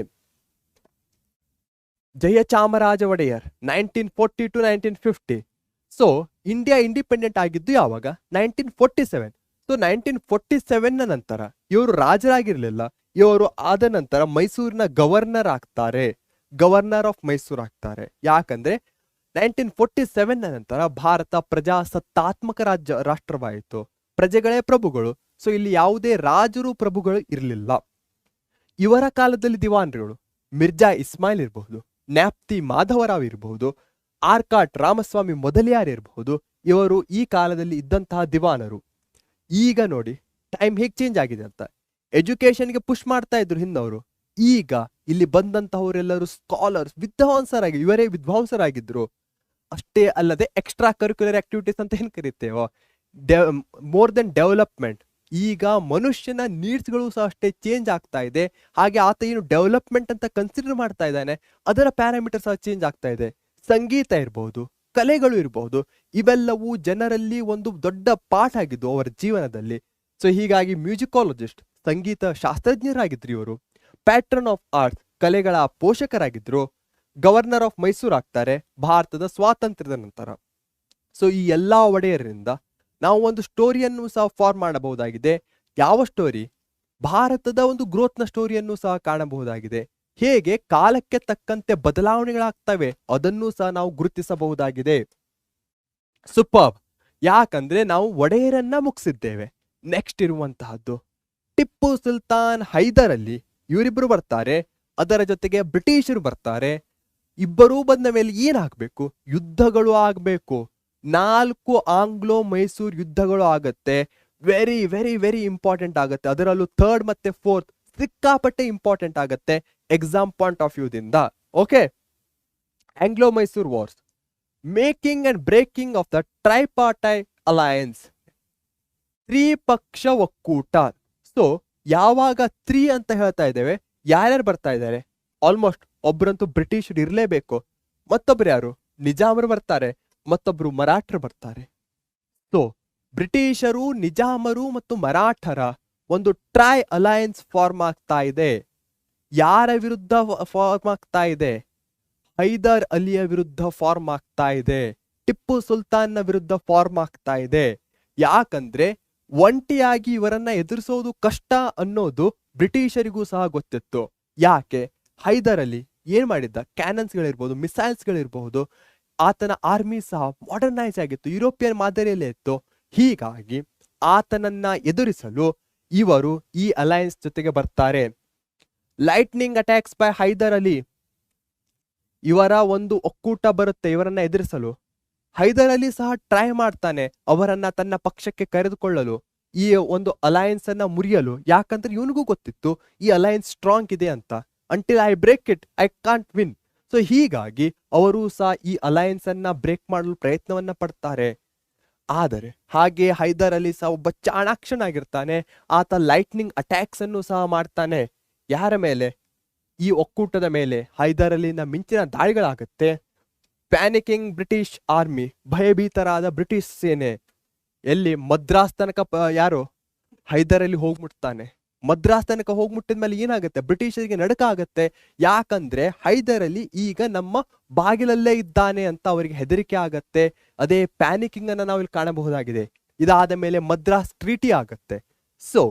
Jayachamaraja Wodeyar 1940 to 1950. So India independent ಆಗಿದ್ದು ಯಾವಾಗ? 1947. ಸೊ 1947ನ ನಂತರ ಇವರು ರಾಜರಾಗಿರ್ಲಿಲ್ಲ. ಇವರು ಆದ ನಂತರ ಮೈಸೂರಿನ ಗವರ್ನರ್ ಆಗ್ತಾರೆ, ಗವರ್ನರ್ ಆಫ್ ಮೈಸೂರು ಆಗ್ತಾರೆ. ಯಾಕಂದ್ರೆ 1947ನ ನಂತರ ಭಾರತ ಪ್ರಜಾಸತ್ತಾತ್ಮಕ ರಾಷ್ಟ್ರವಾಯಿತು. ಪ್ರಜೆಗಳೇ ಪ್ರಭುಗಳು. ಸೊ ಇಲ್ಲಿ ಯಾವುದೇ ರಾಜರು ಪ್ರಭುಗಳು ಇರಲಿಲ್ಲ. ಇವರ ಕಾಲದಲ್ಲಿ ದಿವಾನ್ಗಳು ಮಿರ್ಜಾ ಇಸ್ಮಾಯಿಲ್ ಇರಬಹುದು, ನ್ಯಾಪ್ತಿ ಮಾಧವರಾವ್ ಇರಬಹುದು, ಆರ್ಕಾಟ್ ರಾಮಸ್ವಾಮಿ ಮೊದಲಿಯಾರ್ ಇರಬಹುದು. ಇವರು ಈ ಕಾಲದಲ್ಲಿ ಇದ್ದಂತಹ ದಿವಾನರು. ಈಗ ನೋಡಿ ಟೈಮ್ ಹೇಗೆ ಚೇಂಜ್ ಆಗಿದೆ ಅಂತ. ಎಜುಕೇಶನ್ಗೆ ಪುಷ್ ಮಾಡ್ತಾ ಇದ್ರು ಹಿಂದವರು. ಈಗ ಇಲ್ಲಿ ಬಂದಂತಹವರೆಲ್ಲರೂ ಸ್ಕಾಲರ್ಸ್, ವಿದ್ವಾಂಸರಾಗಿ ಇವರೇ ವಿದ್ವಾಂಸರಾಗಿದ್ರು. ಅಷ್ಟೇ ಅಲ್ಲದೆ ಎಕ್ಸ್ಟ್ರಾ ಕರಿಕ್ಯುಲರ್ ಆಕ್ಟಿವಿಟೀಸ್ ಅಂತ ಏನ್ ಕರಿತೇವೋ, ಮೋರ್ ದೆನ್ ಡೆವಲಪ್ಮೆಂಟ್. ಈಗ ಮನುಷ್ಯನ ನೀಡ್ಸ್ಗಳು ಸಹ ಅಷ್ಟೇ ಚೇಂಜ್ ಆಗ್ತಾ ಇದೆ. ಹಾಗೆ ಆತ ಏನು ಡೆವಲಪ್ಮೆಂಟ್ ಅಂತ ಕನ್ಸಿಡರ್ ಮಾಡ್ತಾ ಇದ್ದಾನೆ ಅದರ ಪ್ಯಾರಾಮೀಟರ್ ಸಹ ಚೇಂಜ್ ಆಗ್ತಾ ಇದೆ. ಸಂಗೀತ ಇರಬಹುದು, ಕಲೆಗಳು ಇರಬಹುದು, ಇವೆಲ್ಲವೂ ಜನರಲ್ಲಿ ಒಂದು ದೊಡ್ಡ ಪಾಠ ಆಗಿದ್ದು ಅವರ ಜೀವನದಲ್ಲಿ. ಸೊ ಹೀಗಾಗಿ ಮ್ಯೂಸಿಕಾಲಜಿಸ್ಟ್, ಸಂಗೀತ ಶಾಸ್ತ್ರಜ್ಞರಾಗಿದ್ರು ಇವರು. ಪ್ಯಾಟ್ರನ್ ಆಫ್ ಆರ್ಟ್ಸ್, ಕಲೆಗಳ ಪೋಷಕರಾಗಿದ್ರು. ಗವರ್ನರ್ ಆಫ್ ಮೈಸೂರು ಆಗ್ತಾರೆ ಭಾರತದ ಸ್ವಾತಂತ್ರ್ಯದ ನಂತರ. ಸೊ ಈ ಎಲ್ಲಾ ಒಡೆಯರಿಂದ ನಾವು ಒಂದು ಸ್ಟೋರಿಯನ್ನು ಸಹ ಫಾರ್ಮ್ ಮಾಡಬಹುದಾಗಿದೆ. ಯಾವ ಸ್ಟೋರಿ? ಭಾರತದ ಒಂದು ಗ್ರೋತ್ನ ಸ್ಟೋರಿಯನ್ನು ಸಹ ಕಾಣಬಹುದಾಗಿದೆ. ಹೇಗೆ ಕಾಲಕ್ಕೆ ತಕ್ಕಂತೆ ಬದಲಾವಣೆಗಳಾಗ್ತವೆ ಅದನ್ನು ಸಹ ನಾವು ಗುರುತಿಸಬಹುದಾಗಿದೆ. ಸೂಪರ್. ಯಾಕಂದ್ರೆ ನಾವು ಒಡೆಯರನ್ನ ಮುಗಿಸಿದ್ದೇವೆ. ನೆಕ್ಸ್ಟ್ ಇರುವಂತಹದ್ದು ಟಿಪ್ಪು ಸುಲ್ತಾನ್ ಹೈದರ್ ಅಲಿ. ಇವರಿಬ್ಬರು ಬರ್ತಾರೆ, ಅದರ ಜೊತೆಗೆ ಬ್ರಿಟಿಷರು ಬರ್ತಾರೆ. ಇಬ್ಬರೂ ಬಂದ ಮೇಲೆ ಏನಾಗಬೇಕು? ಯುದ್ಧಗಳು ಆಗಬೇಕು. 4 ಆಂಗ್ಲೋ ಮೈಸೂರು ಯುದ್ಧಗಳು ಆಗತ್ತೆ. ವೆರಿ ವೆರಿ ವೆರಿ ಇಂಪಾರ್ಟೆಂಟ್ ಆಗತ್ತೆ. ಅದರಲ್ಲೂ 3rd ಮತ್ತೆ 4th ಸಿಕ್ಕಾಪಟ್ಟೆ ಇಂಪಾರ್ಟೆಂಟ್ ಆಗತ್ತೆ ಎಕ್ಸಾಮ್ ಪಾಯಿಂಟ್ ಆಫ್ ವ್ಯೂದಿಂದ. Okay, Anglo Mysore wars, making and breaking of the tripartite alliance, ತ್ರಿಪಕ್ಷ ಒಕ್ಕೂಟ. ಸೊ ಯಾವಾಗ 3 ಅಂತ ಹೇಳ್ತಾ ಇದ್ದೇವೆ, ಯಾರ್ಯಾರು ಬರ್ತಾ ಇದ್ದಾರೆ? ಆಲ್ಮೋಸ್ಟ್ ಒಬ್ರಂತೂ ಬ್ರಿಟಿಷರು ಇರಲೇಬೇಕು. ಮತ್ತೊಬ್ರು ಯಾರು? ನಿಜಾಮರು ಬರ್ತಾರೆ, ಮತ್ತೊಬ್ರು ಮರಾಠರು ಬರ್ತಾರೆ. ಸೊ ಬ್ರಿಟಿಷರು, ನಿಜಾಮರು ಮತ್ತು ಮರಾಠರ ಒಂದು ಟ್ರೈ ಅಲಯನ್ಸ್ ಫಾರ್ಮ್ ಆಗ್ತಾ ಇದೆ. ಯಾರ ವಿರುದ್ಧ ಫಾರ್ಮ್ ಆಗ್ತಾ ಇದೆ? ಹೈದರ್ ಅಲಿಯ ವಿರುದ್ಧ ಫಾರ್ಮ್ ಆಗ್ತಾ ಇದೆ, ಟಿಪ್ಪು ಸುಲ್ತಾನ್ನ ವಿರುದ್ಧ ಫಾರ್ಮ್ ಆಗ್ತಾ ಇದೆ. ಯಾಕಂದ್ರೆ ಒಂಟಿಯಾಗಿ ಇವರನ್ನ ಎದುರಿಸೋದು ಕಷ್ಟ ಅನ್ನೋದು ಬ್ರಿಟಿಷರಿಗೂ ಸಹ ಗೊತ್ತಿತ್ತು. ಯಾಕೆ? ಹೈದರ್ ಅಲಿ ಏನ್ ಮಾಡಿದ್ದ? ಕ್ಯಾನನ್ಸ್ಗಳಿರ್ಬೋದು, ಮಿಸೈಲ್ಸ್ಗಳಿರ್ಬಹುದು, ಆತನ ಆರ್ಮಿ ಸಹ ಮಾಡರ್ನೈಸ್ ಆಗಿತ್ತು, ಯುರೋಪಿಯನ್ ಮಾದರಿಯಲ್ಲೇ ಇತ್ತು. ಹೀಗಾಗಿ ಆತನನ್ನ ಎದುರಿಸಲು ಇವರು ಈ ಅಲಯನ್ಸ್ ಜೊತೆಗೆ ಬರ್ತಾರೆ. Lightning attacks by Hyder Ali, ಇವರ ಒಂದು ಒಕ್ಕೂಟ ಬರುತ್ತೆ ಇವರನ್ನ ಎದುರಿಸಲು. ಹೈದರ್ ಅಲಿ ಸಹ ಟ್ರೈ ಮಾಡ್ತಾನೆ ಅವರನ್ನ ತನ್ನ ಪಕ್ಷಕ್ಕೆ ಕರೆದುಕೊಳ್ಳಲು, ಈ ಒಂದು ಅಲಯನ್ಸ್ ಅನ್ನ ಮುರಿಯಲು. ಯಾಕಂದ್ರೆ ಇವನಿಗೂ ಗೊತ್ತಿತ್ತು ಈ ಅಲಯನ್ಸ್ ಸ್ಟ್ರಾಂಗ್ ಇದೆ ಅಂತ. Until I break it I can't win. So ಹೀಗಾಗಿ ಅವರು ಸಹ ಈ ಅಲಯನ್ಸ್ ಅನ್ನ ಬ್ರೇಕ್ ಮಾಡಲು ಪ್ರಯತ್ನವನ್ನ ಪಡ್ತಾರೆ. ಆದರೆ ಹಾಗೆ ಹೈದರ್ ಅಲಿ ಸಹ ಒಬ್ಬ ಚಾಣಾಕ್ಷನಾಗಿರ್ತಾನೆ. ಆತ ಲೈಟ್ನಿಂಗ್ ಅಟ್ಯಾಕ್ಸ್ ಅನ್ನು ಸಹ ಮಾಡ್ತಾನೆ. ಯಾರ ಮೇಲೆ? ಈ ಒಕ್ಕೂಟದ ಮೇಲೆ ಹೈದರ್ ಅಲಿನ ಮಿಂಚಿನ ದಾಳಿಗಳಾಗುತ್ತೆ. ಪ್ಯಾನಿಕಿಂಗ್ ಬ್ರಿಟಿಷ್ ಆರ್ಮಿ, ಭಯಭೀತರಾದ ಬ್ರಿಟಿಷ್ ಸೇನೆ. ಎಲ್ಲಿ? ಮದ್ರಾಸ್ ತನಕ ಯಾರು? ಹೈದರ್ ಅಲಿ ಹೋಗ್ಮುಟ್ತಾನೆ. ಮದ್ರಾಸ್ ತನಕ ಹೋಗ್ಮುಟ್ಟಿದ ಮೇಲೆ ಏನಾಗುತ್ತೆ? ಬ್ರಿಟಿಷರಿಗೆ ನಡುಕ ಆಗತ್ತೆ. ಯಾಕಂದ್ರೆ ಹೈದರ್ ಅಲಿ ಈಗ ನಮ್ಮ ಬಾಗಿಲಲ್ಲೇ ಇದ್ದಾನೆ ಅಂತ ಅವರಿಗೆ ಹೆದರಿಕೆ ಆಗತ್ತೆ. ಅದೇ ಪ್ಯಾನಿಕಿಂಗ್ ಅನ್ನ ನಾವಿಲ್ಲಿ ಕಾಣಬಹುದಾಗಿದೆ. ಇದಾದ ಮೇಲೆ ಮದ್ರಾಸ್ ಟ್ರೀಟಿ ಆಗತ್ತೆ. ಸೊ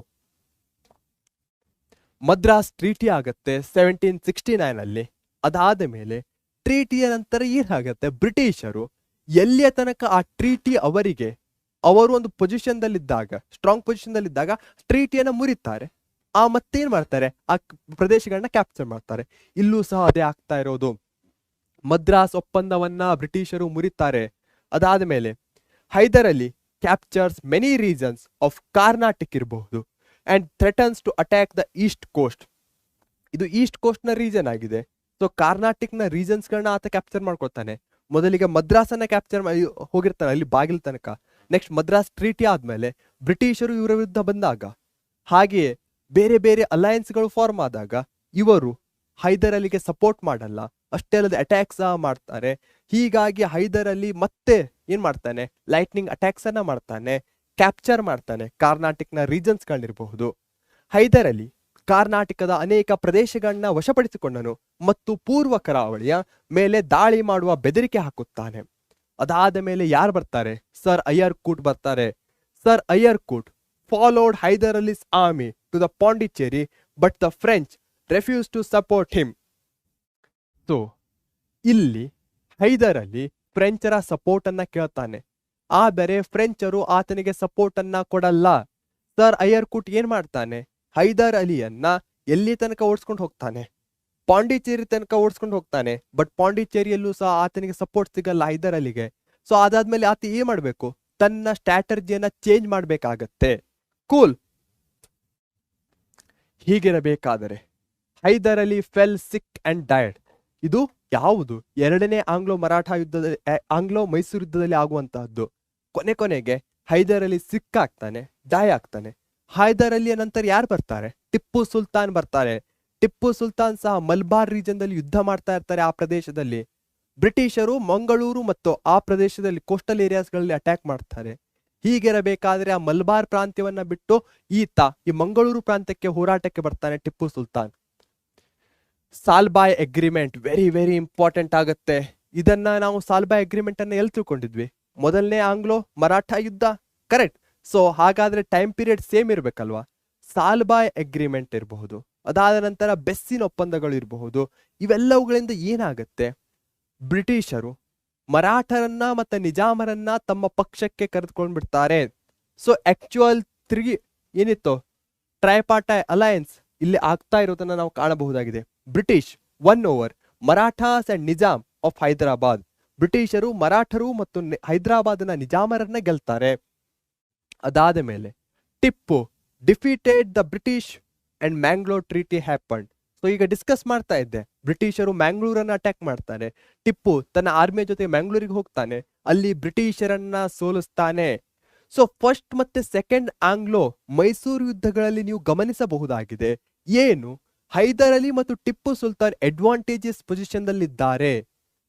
ಮದ್ರಾಸ್ ಟ್ರೀಟಿ ಆಗತ್ತೆ 1769 ಅಲ್ಲಿ. ಅದಾದ ಮೇಲೆ ಟ್ರೀಟಿಯ ನಂತರ ಏನಾಗತ್ತೆ? ಬ್ರಿಟಿಷರು ಎಲ್ಲಿಯ ತನಕ ಆ ಟ್ರೀಟಿ ಅವರಿಗೆ, ಅವರು ಒಂದು ಪೊಸಿಷನ್ ದಲ್ಲಿದ್ದಾಗ, ಸ್ಟ್ರಾಂಗ್ ಪೊಸಿಷನ್ ದಲ್ಲಿದ್ದಾಗ ಟ್ರೀಟಿಯನ್ನ ಮುರಿತಾರೆ. ಮತ್ತೇನ್ ಮಾಡ್ತಾರೆ? ಆ ಪ್ರದೇಶಗಳನ್ನ ಕ್ಯಾಪ್ಚರ್ ಮಾಡ್ತಾರೆ. ಇಲ್ಲೂ ಸಹ ಅದೇ ಆಗ್ತಾ ಇರೋದು. ಮದ್ರಾಸ್ ಒಪ್ಪಂದವನ್ನ ಬ್ರಿಟಿಷರು ಮುರಿತಾರೆ. ಅದಾದ ಮೇಲೆ Hyder Ali captures many regions of Carnatic ಇರಬಹುದು and threatens to attack the east coast. ಇದು ಈಸ್ಟ್ ಕೋಸ್ಟ್ ನ ರೀಜನ್ ಆಗಿದೆ. ಸೊ ಕಾರ್ನಾಟಿಕ್ ನ ರೀಜನ್ಸ್ ಗಳನ್ನ ಆತ ಕ್ಯಾಪ್ಚರ್ ಮಾಡ್ಕೊಳ್ತಾನೆ. ಮೊದಲಿಗೆ ಮದ್ರಾಸನ್ನ ಕ್ಯಾಪ್ಚರ್ ಹೋಗಿರ್ತಾನೆ ಅಲ್ಲಿ ಬಾಗಿಲ್ ತನಕ. ನೆಕ್ಸ್ಟ್ ಮದ್ರಾಸ್ ಟ್ರೀಟಿ ಆದ್ಮೇಲೆ ಬ್ರಿಟಿಷರು ಇವರ ವಿರುದ್ಧ ಬಂದಾಗ, ಹಾಗೆಯೇ ಬೇರೆ ಬೇರೆ ಅಲಯನ್ಸ್ ಗಳು ಫಾರ್ಮ್ ಆದಾಗ ಇವರು ಹೈದರ್ ಅಲಿಗೆ ಸಪೋರ್ಟ್ ಮಾಡಲ್ಲ. ಅಷ್ಟೇ ಅಲ್ಲದೆ ಅಟ್ಯಾಕ್ ಸಹ ಮಾಡ್ತಾರೆ. ಹೀಗಾಗಿ ಹೈದರ್ ಅಲಿ ಮತ್ತೆ ಏನ್ ಮಾಡ್ತಾನೆ? ಲೈಟ್ನಿಂಗ್ ಅಟ್ಯಾಕ್ಸ್ ಅನ್ನ ಮಾಡ್ತಾನೆ, ಕ್ಯಾಪ್ಚರ್ ಮಾಡ್ತಾನೆ ಕಾರ್ನಾಟಿಕ್ ನ ರೀಜನ್ಸ್ ಗಳಿರಬಹುದು. ಹೈದರ್ ಅಲಿ ಕರ್ನಾಟಕದ ಅನೇಕ ಪ್ರದೇಶಗಳನ್ನ ವಶಪಡಿಸಿಕೊಂಡನು ಮತ್ತು ಪೂರ್ವ ಕರಾವಳಿಯ ಮೇಲೆ ದಾಳಿ ಮಾಡುವ ಬೆದರಿಕೆ ಹಾಕುತ್ತಾನೆ. ಅದಾದ ಮೇಲೆ ಯಾರು ಬರ್ತಾರೆ? ಸರ್ ಅಯ್ಯರ್ ಕೂಟ್ ಬರ್ತಾರೆ. Sir Eyre Coote followed Hyder Ali's army to the Pondicherry but the French refuse to support him. So ಇಲ್ಲಿ ಹೈದರ್ ಅಲಿ ಫ್ರೆಂಚರ ಸಪೋರ್ಟ್ ಅನ್ನ ಕೇಳ್ತಾನೆ, ಆದರೆ ಫ್ರೆಂಚರು ಆತನಿಗೆ ಸಪೋರ್ಟ್ ಅನ್ನ ಕೊಡಲ್ಲ. ಸರ್ ಅಯ್ಯರ್ ಕೂಟ್ ಏನ್ ಮಾಡ್ತಾನೆ? ಹೈದರ್ ಅಲಿಯನ್ನ ಎಲ್ಲಿ ತನಕ ಓಡಿಸ್ಕೊಂಡು ಹೋಗ್ತಾನೆ? ಪಾಂಡಿಚೇರಿ ತನಕ ಓಡಿಸ್ಕೊಂಡು ಹೋಗ್ತಾನೆ. ಬಟ್ ಪಾಂಡಿಚೇರಿಯಲ್ಲೂ ಸಹ ಆತನಿಗೆ ಸಪೋರ್ಟ್ ಸಿಗಲ್ಲ ಹೈದರ್ ಅಲಿಗೆ. ಸೊ ಅದಾದ್ಮೇಲೆ ಆತ ಏನ್ ಮಾಡ್ಬೇಕು? ತನ್ನ ಸ್ಟ್ರಾಟಜಿಯನ್ನ ಚೇಂಜ್ ಮಾಡ್ಬೇಕಾಗತ್ತೆ. ಕೂಲ್. ಹೀಗಿರಬೇಕಾದರೆ Hyder Ali fell sick and died. ಇದು ಯಾವುದು? ಎರಡನೇ ಆಂಗ್ಲೋ ಮೈಸೂರು ಯುದ್ಧದಲ್ಲಿ ಆಗುವಂತಹದ್ದು. ಕೊನೆಗೆ ಹೈದರ್ ಅಲಿ ಸಿಕ್ ಆಗ್ತಾನೆ, ಡೈ ಆಗ್ತಾನೆ. ಹೈದರ್ ಅಲಿಯ ನಂತರ ಯಾರು ಬರ್ತಾರೆ? ಟಿಪ್ಪು ಸುಲ್ತಾನ್ ಬರ್ತಾರೆ. ಟಿಪ್ಪು ಸುಲ್ತಾನ್ ಸಹ ಮಲ್ಬಾರ್ ರೀಜನ್ ದಲ್ಲಿ ಯುದ್ಧ ಮಾಡ್ತಾ ಇರ್ತಾರೆ. ಆ ಪ್ರದೇಶದಲ್ಲಿ ಬ್ರಿಟಿಷರು ಮಂಗಳೂರು ಮತ್ತು ಆ ಪ್ರದೇಶದಲ್ಲಿ ಕೋಸ್ಟಲ್ ಏರಿಯಾಸ್ ಗಳಲ್ಲಿ ಅಟ್ಯಾಕ್ ಮಾಡ್ತಾರೆ. ಹೀಗಿರಬೇಕಾದ್ರೆ ಆ ಮಲ್ಬಾರ್ ಪ್ರಾಂತ್ಯವನ್ನ ಬಿಟ್ಟು ಈತ ಈ ಮಂಗಳೂರು ಪ್ರಾಂತ್ಯಕ್ಕೆ ಹೋರಾಟಕ್ಕೆ ಬರ್ತಾನೆ Tipu Sultan. Salbai agreement very very important ಆಗುತ್ತೆ. ಇದನ್ನ ನಾವು ಸಾಲ್ಬಾಯ್ ಅಗ್ರಿಮೆಂಟ್ ಅನ್ನ ಎಲ್ಲಿ ತಿಳ್ಕೊಂಡಿದ್ವಿ? ಮೊದಲನೇ ಆಂಗ್ಲೋ ಮರಾಠ ಯುದ್ಧ, ಕರೆಕ್ಟ್. ಸೊ ಹಾಗಾದ್ರೆ ಟೈಮ್ ಪೀರಿಯಡ್ ಸೇಮ್ ಇರ್ಬೇಕಲ್ವಾ? ಸಾಲ್ಬಾಯ್ ಅಗ್ರಿಮೆಂಟ್ ಇರಬಹುದು, ಅದಾದ ನಂತರ ಬೆಸ್ಸಿನ ಒಪ್ಪಂದಗಳು ಇರಬಹುದು. ಇವೆಲ್ಲವುಗಳಿಂದ ಏನಾಗುತ್ತೆ? ಬ್ರಿಟಿಷರು ಮರಾಠರನ್ನ ಮತ್ತೆ ನಿಜಾಮರನ್ನ ತಮ್ಮ ಪಕ್ಷಕ್ಕೆ ಕರೆದುಕೊಂಡ್ಬಿಡ್ತಾರೆ. ಸೊ ಆಕ್ಚುಯಲ್ 3 ಏನಿತ್ತು ಟ್ರೈಪಾರ್ಟೈ ಅಲಯನ್ಸ್ ಇಲ್ಲಿ ಆಗ್ತಾ ಇರೋದನ್ನ ನಾವು ಕಾಣಬಹುದಾಗಿದೆ. British 1 over Marathas and Nizam of Hyderabad. ಬ್ರಿಟಿಷರು ಮರಾಠರು ಮತ್ತು ಹೈದರಾಬಾದ್ನ ನಿಜಾಮರನ್ನ ಗೆಲ್ತಾರೆ. ಅದಾದ ಮೇಲೆ Tipu defeated the British and Mangalore treaty happened. So ಈಗ ಡಿಸ್ಕಸ್ ಮಾಡ್ತಾ ಇದ್ದೆ, ಬ್ರಿಟಿಷರು ಮ್ಯಾಂಗ್ಳೂರನ್ನ ಅಟ್ಯಾಕ್ ಮಾಡ್ತಾನೆ. ಟಿಪ್ಪು ತನ್ನ ಆರ್ಮಿಯ ಜೊತೆ ಮ್ಯಾಂಗ್ಳೂರಿಗೆ ಹೋಗ್ತಾನೆ, ಅಲ್ಲಿ ಬ್ರಿಟಿಷರನ್ನ ಸೋಲಿಸ್ತಾನೆ. ಸೊ ಫಸ್ಟ್ ಮತ್ತೆ ಸೆಕೆಂಡ್ ಆಂಗ್ಲೋ ಮೈಸೂರು ಯುದ್ಧಗಳಲ್ಲಿ ನೀವು ಗಮನಿಸಬಹುದಾಗಿದೆ ಏನು, ಹೈದರ್ ಅಲಿ ಮತ್ತು ಟಿಪ್ಪು ಸುಲ್ತಾನ್ ಅಡ್ವಾಂಟೇಜಸ್ ಪೊಸಿಷನ್ ದಲ್ಲಿದ್ದಾರೆ.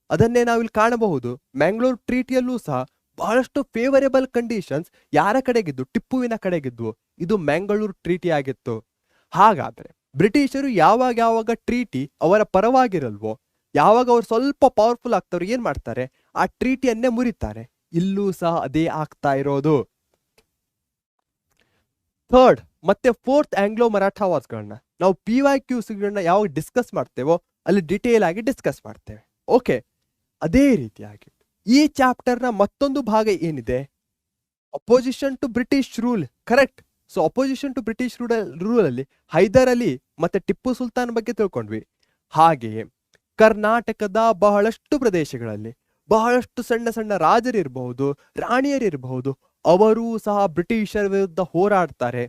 ಅದನ್ನೇ ನಾವಿಲ್ಲಿ ಕಾಣಬಹುದು. ಮ್ಯಾಂಗ್ಳೂರ್ ಟ್ರೀಟಿಯಲ್ಲೂ ಸಹ ಬಹಳಷ್ಟು ಫೇವರೇಬಲ್ ಕಂಡೀಷನ್ಸ್ ಯಾರ ಕಡೆಗಿದ್ದು? ಟಿಪ್ಪುವಿನ ಕಡೆಗಿದ್ವು. ಇದು ಮ್ಯಾಂಗಳೂರು ಟ್ರೀಟಿ ಆಗಿತ್ತು. ಹಾಗಾದ್ರೆ ಬ್ರಿಟಿಷರು ಯಾವಾಗ ಟ್ರೀಟಿ ಅವರ ಪರವಾಗಿರಲ್ವೋ, ಯಾವಾಗ ಅವ್ರು ಸ್ವಲ್ಪ ಪವರ್ಫುಲ್ ಆಗ್ತಾರೋ ಏನ್ ಮಾಡ್ತಾರೆ? ಆ ಟ್ರೀಟಿಯನ್ನೇ ಮುರಿತಾರೆ. ಇಲ್ಲೂ ಸಹ ಅದೇ ಆಗ್ತಾ ಇರೋದು. ಥರ್ಡ್ ಮತ್ತೆ ಫೋರ್ತ್ ಆಂಗ್ಲೋ ಮರಾಠಾ ವಾರ್ಸ್ಗಳನ್ನ ನಾವು PYQಗಳನ್ನ ಯಾವಾಗ ಡಿಸ್ಕಸ್ ಮಾಡ್ತೇವೋ ಅಲ್ಲಿ ಡಿಟೇಲ್ ಆಗಿ ಡಿಸ್ಕಸ್ ಮಾಡ್ತೇವೆ. ಓಕೆ, ಅದೇ ರೀತಿಯಾಗಿ ಈ ಚಾಪ್ಟರ್ನ ಮತ್ತೊಂದು ಭಾಗ ಏನಿದೆ? Opposition to British rule. Correct. So opposition to British rule ಅಲ್ಲಿ ಹೈದರ್ ಅಲಿ ಮತ್ತೆ ಟಿಪ್ಪು ಸುಲ್ತಾನ್ ಬಗ್ಗೆ ತಿಳ್ಕೊಂಡ್ವಿ. ಹಾಗೆಯೇ ಕರ್ನಾಟಕದ ಬಹಳಷ್ಟು ಪ್ರದೇಶಗಳಲ್ಲಿ ಬಹಳಷ್ಟು ಸಣ್ಣ ಸಣ್ಣ ರಾಜರಿರಬಹುದು, ರಾಣಿಯರಿರಬಹುದು, ಅವರೂ ಸಹ ಬ್ರಿಟಿಷರ ವಿರುದ್ಧ ಹೋರಾಡ್ತಾರೆ.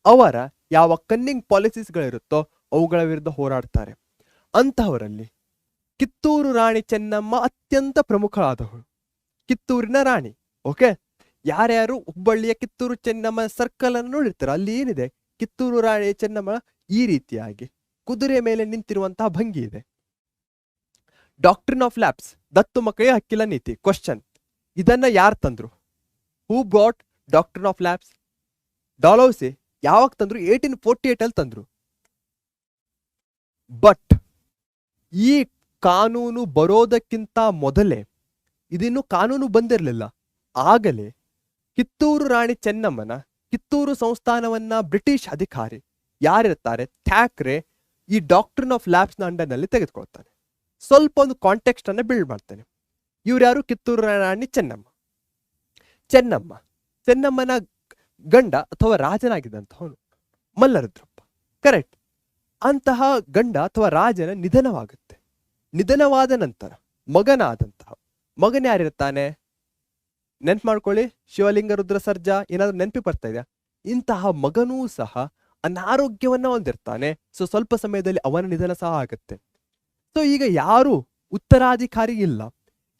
ಅವರ ಯಾವ ಕನ್ನಿಂಗ್ ಪಾಲಿಸೀಸ್ಗಳಿರುತ್ತೋ ಅವುಗಳ ವಿರುದ್ಧ ಹೋರಾಡ್ತಾರೆ. ಅಂತಹವರಲ್ಲಿ ಕಿತ್ತೂರು ರಾಣಿ ಚೆನ್ನಮ್ಮ ಅತ್ಯಂತ ಪ್ರಮುಖರಾದವಳು. ಕಿತ್ತೂರಿನ ರಾಣಿ. ಓಕೆ, ಯಾರ್ಯಾರು ಹುಬ್ಬಳ್ಳಿಯ ಕಿತ್ತೂರು ಚೆನ್ನಮ್ಮ ಸರ್ಕಲ್ ಅನ್ನು ನೋಡಿರ್ತಾರೆ, ಅಲ್ಲಿ ಏನಿದೆ? ಕಿತ್ತೂರು ರಾಣಿ ಚೆನ್ನಮ್ಮ ಈ ರೀತಿಯಾಗಿ ಕುದುರೆ ಮೇಲೆ ನಿಂತಿರುವಂತಹ ಭಂಗಿ ಇದೆ. ಡಾಕ್ಟ್ರಿನ್ ಆಫ್ ಲ್ಯಾಪ್ಸ್, ದತ್ತು ಮಕ್ಕಳಿಗೆ ಹಕ್ಕಿಲ್ಲ ನೀತಿ. ಕ್ವಶನ್, ಇದನ್ನ ಯಾರು ತಂದ್ರು? Who brought doctrine of lapse? Dalhousie ಯಾವಾಗ ತಂದ್ರು? 1848 ಅಲ್ಲಿ ತಂದ್ರು. ಬಟ್ ಈ ಕಾನೂನು ಬರೋದಕ್ಕಿಂತ ಮೊದಲೇ, ಇದಿನ್ನು ಕಾನೂನು ಬಂದಿರಲಿಲ್ಲ, ಆಗಲೇ ಕಿತ್ತೂರು ರಾಣಿ ಚೆನ್ನಮ್ಮನ ಕಿತ್ತೂರು ಸಂಸ್ಥಾನವನ್ನ ಬ್ರಿಟಿಷ್ ಅಧಿಕಾರಿ ಯಾರಿರ್ತಾರೆ, ಥ್ಯಾಕ್ರೆ, ಈ ಡಾಕ್ಟ್ರಿನ್ ಆಫ್ ಲ್ಯಾಪ್ಸ್ನ ಅಂಡರ್ನಲ್ಲಿ ತೆಗೆದುಕೊಳ್ತಾನೆ. ಸ್ವಲ್ಪ ಒಂದು ಕಾಂಟೆಕ್ಸ್ಟ್ ಅನ್ನ ಬಿಲ್ಡ್ ಮಾಡ್ತಾನೆ. ಇವ್ರು ಯಾರು? ಕಿತ್ತೂರು ರಾಣಿ ಚೆನ್ನಮ್ಮ. ಚೆನ್ನಮ್ಮನ ಗಂಡ ಅಥವಾ ರಾಜನಾಗಿದ್ದಂಥವನು ಮಲ್ಲರುದ್ರಪ್ಪ. ಕರೆಕ್ಟ್. ಅಂತಹ ಗಂಡ ಅಥವಾ ರಾಜನ ನಿಧನವಾಗುತ್ತೆ. ನಿಧನವಾದ ನಂತರ ಮಗನ ಯಾರಿರ್ತಾನೆ? ನೆನ್ಪು ಮಾಡ್ಕೊಳ್ಳಿ, ಶಿವಲಿಂಗ ರುದ್ರ ಸರ್ಜಾ. ಏನಾದ್ರೂ ನೆನಪಿ ಬರ್ತಾ ಇದೆಯಾ? ಇಂತಹ ಮಗನೂ ಸಹ ಅನಾರೋಗ್ಯವನ್ನ ಹೊಂದಿರ್ತಾನೆ. ಸೊ ಸ್ವಲ್ಪ ಸಮಯದಲ್ಲಿ ಅವನ ನಿಧನ ಸಹ ಆಗುತ್ತೆ. ಸೊ ಈಗ ಯಾರು ಉತ್ತರಾಧಿಕಾರಿ ಇಲ್ಲ.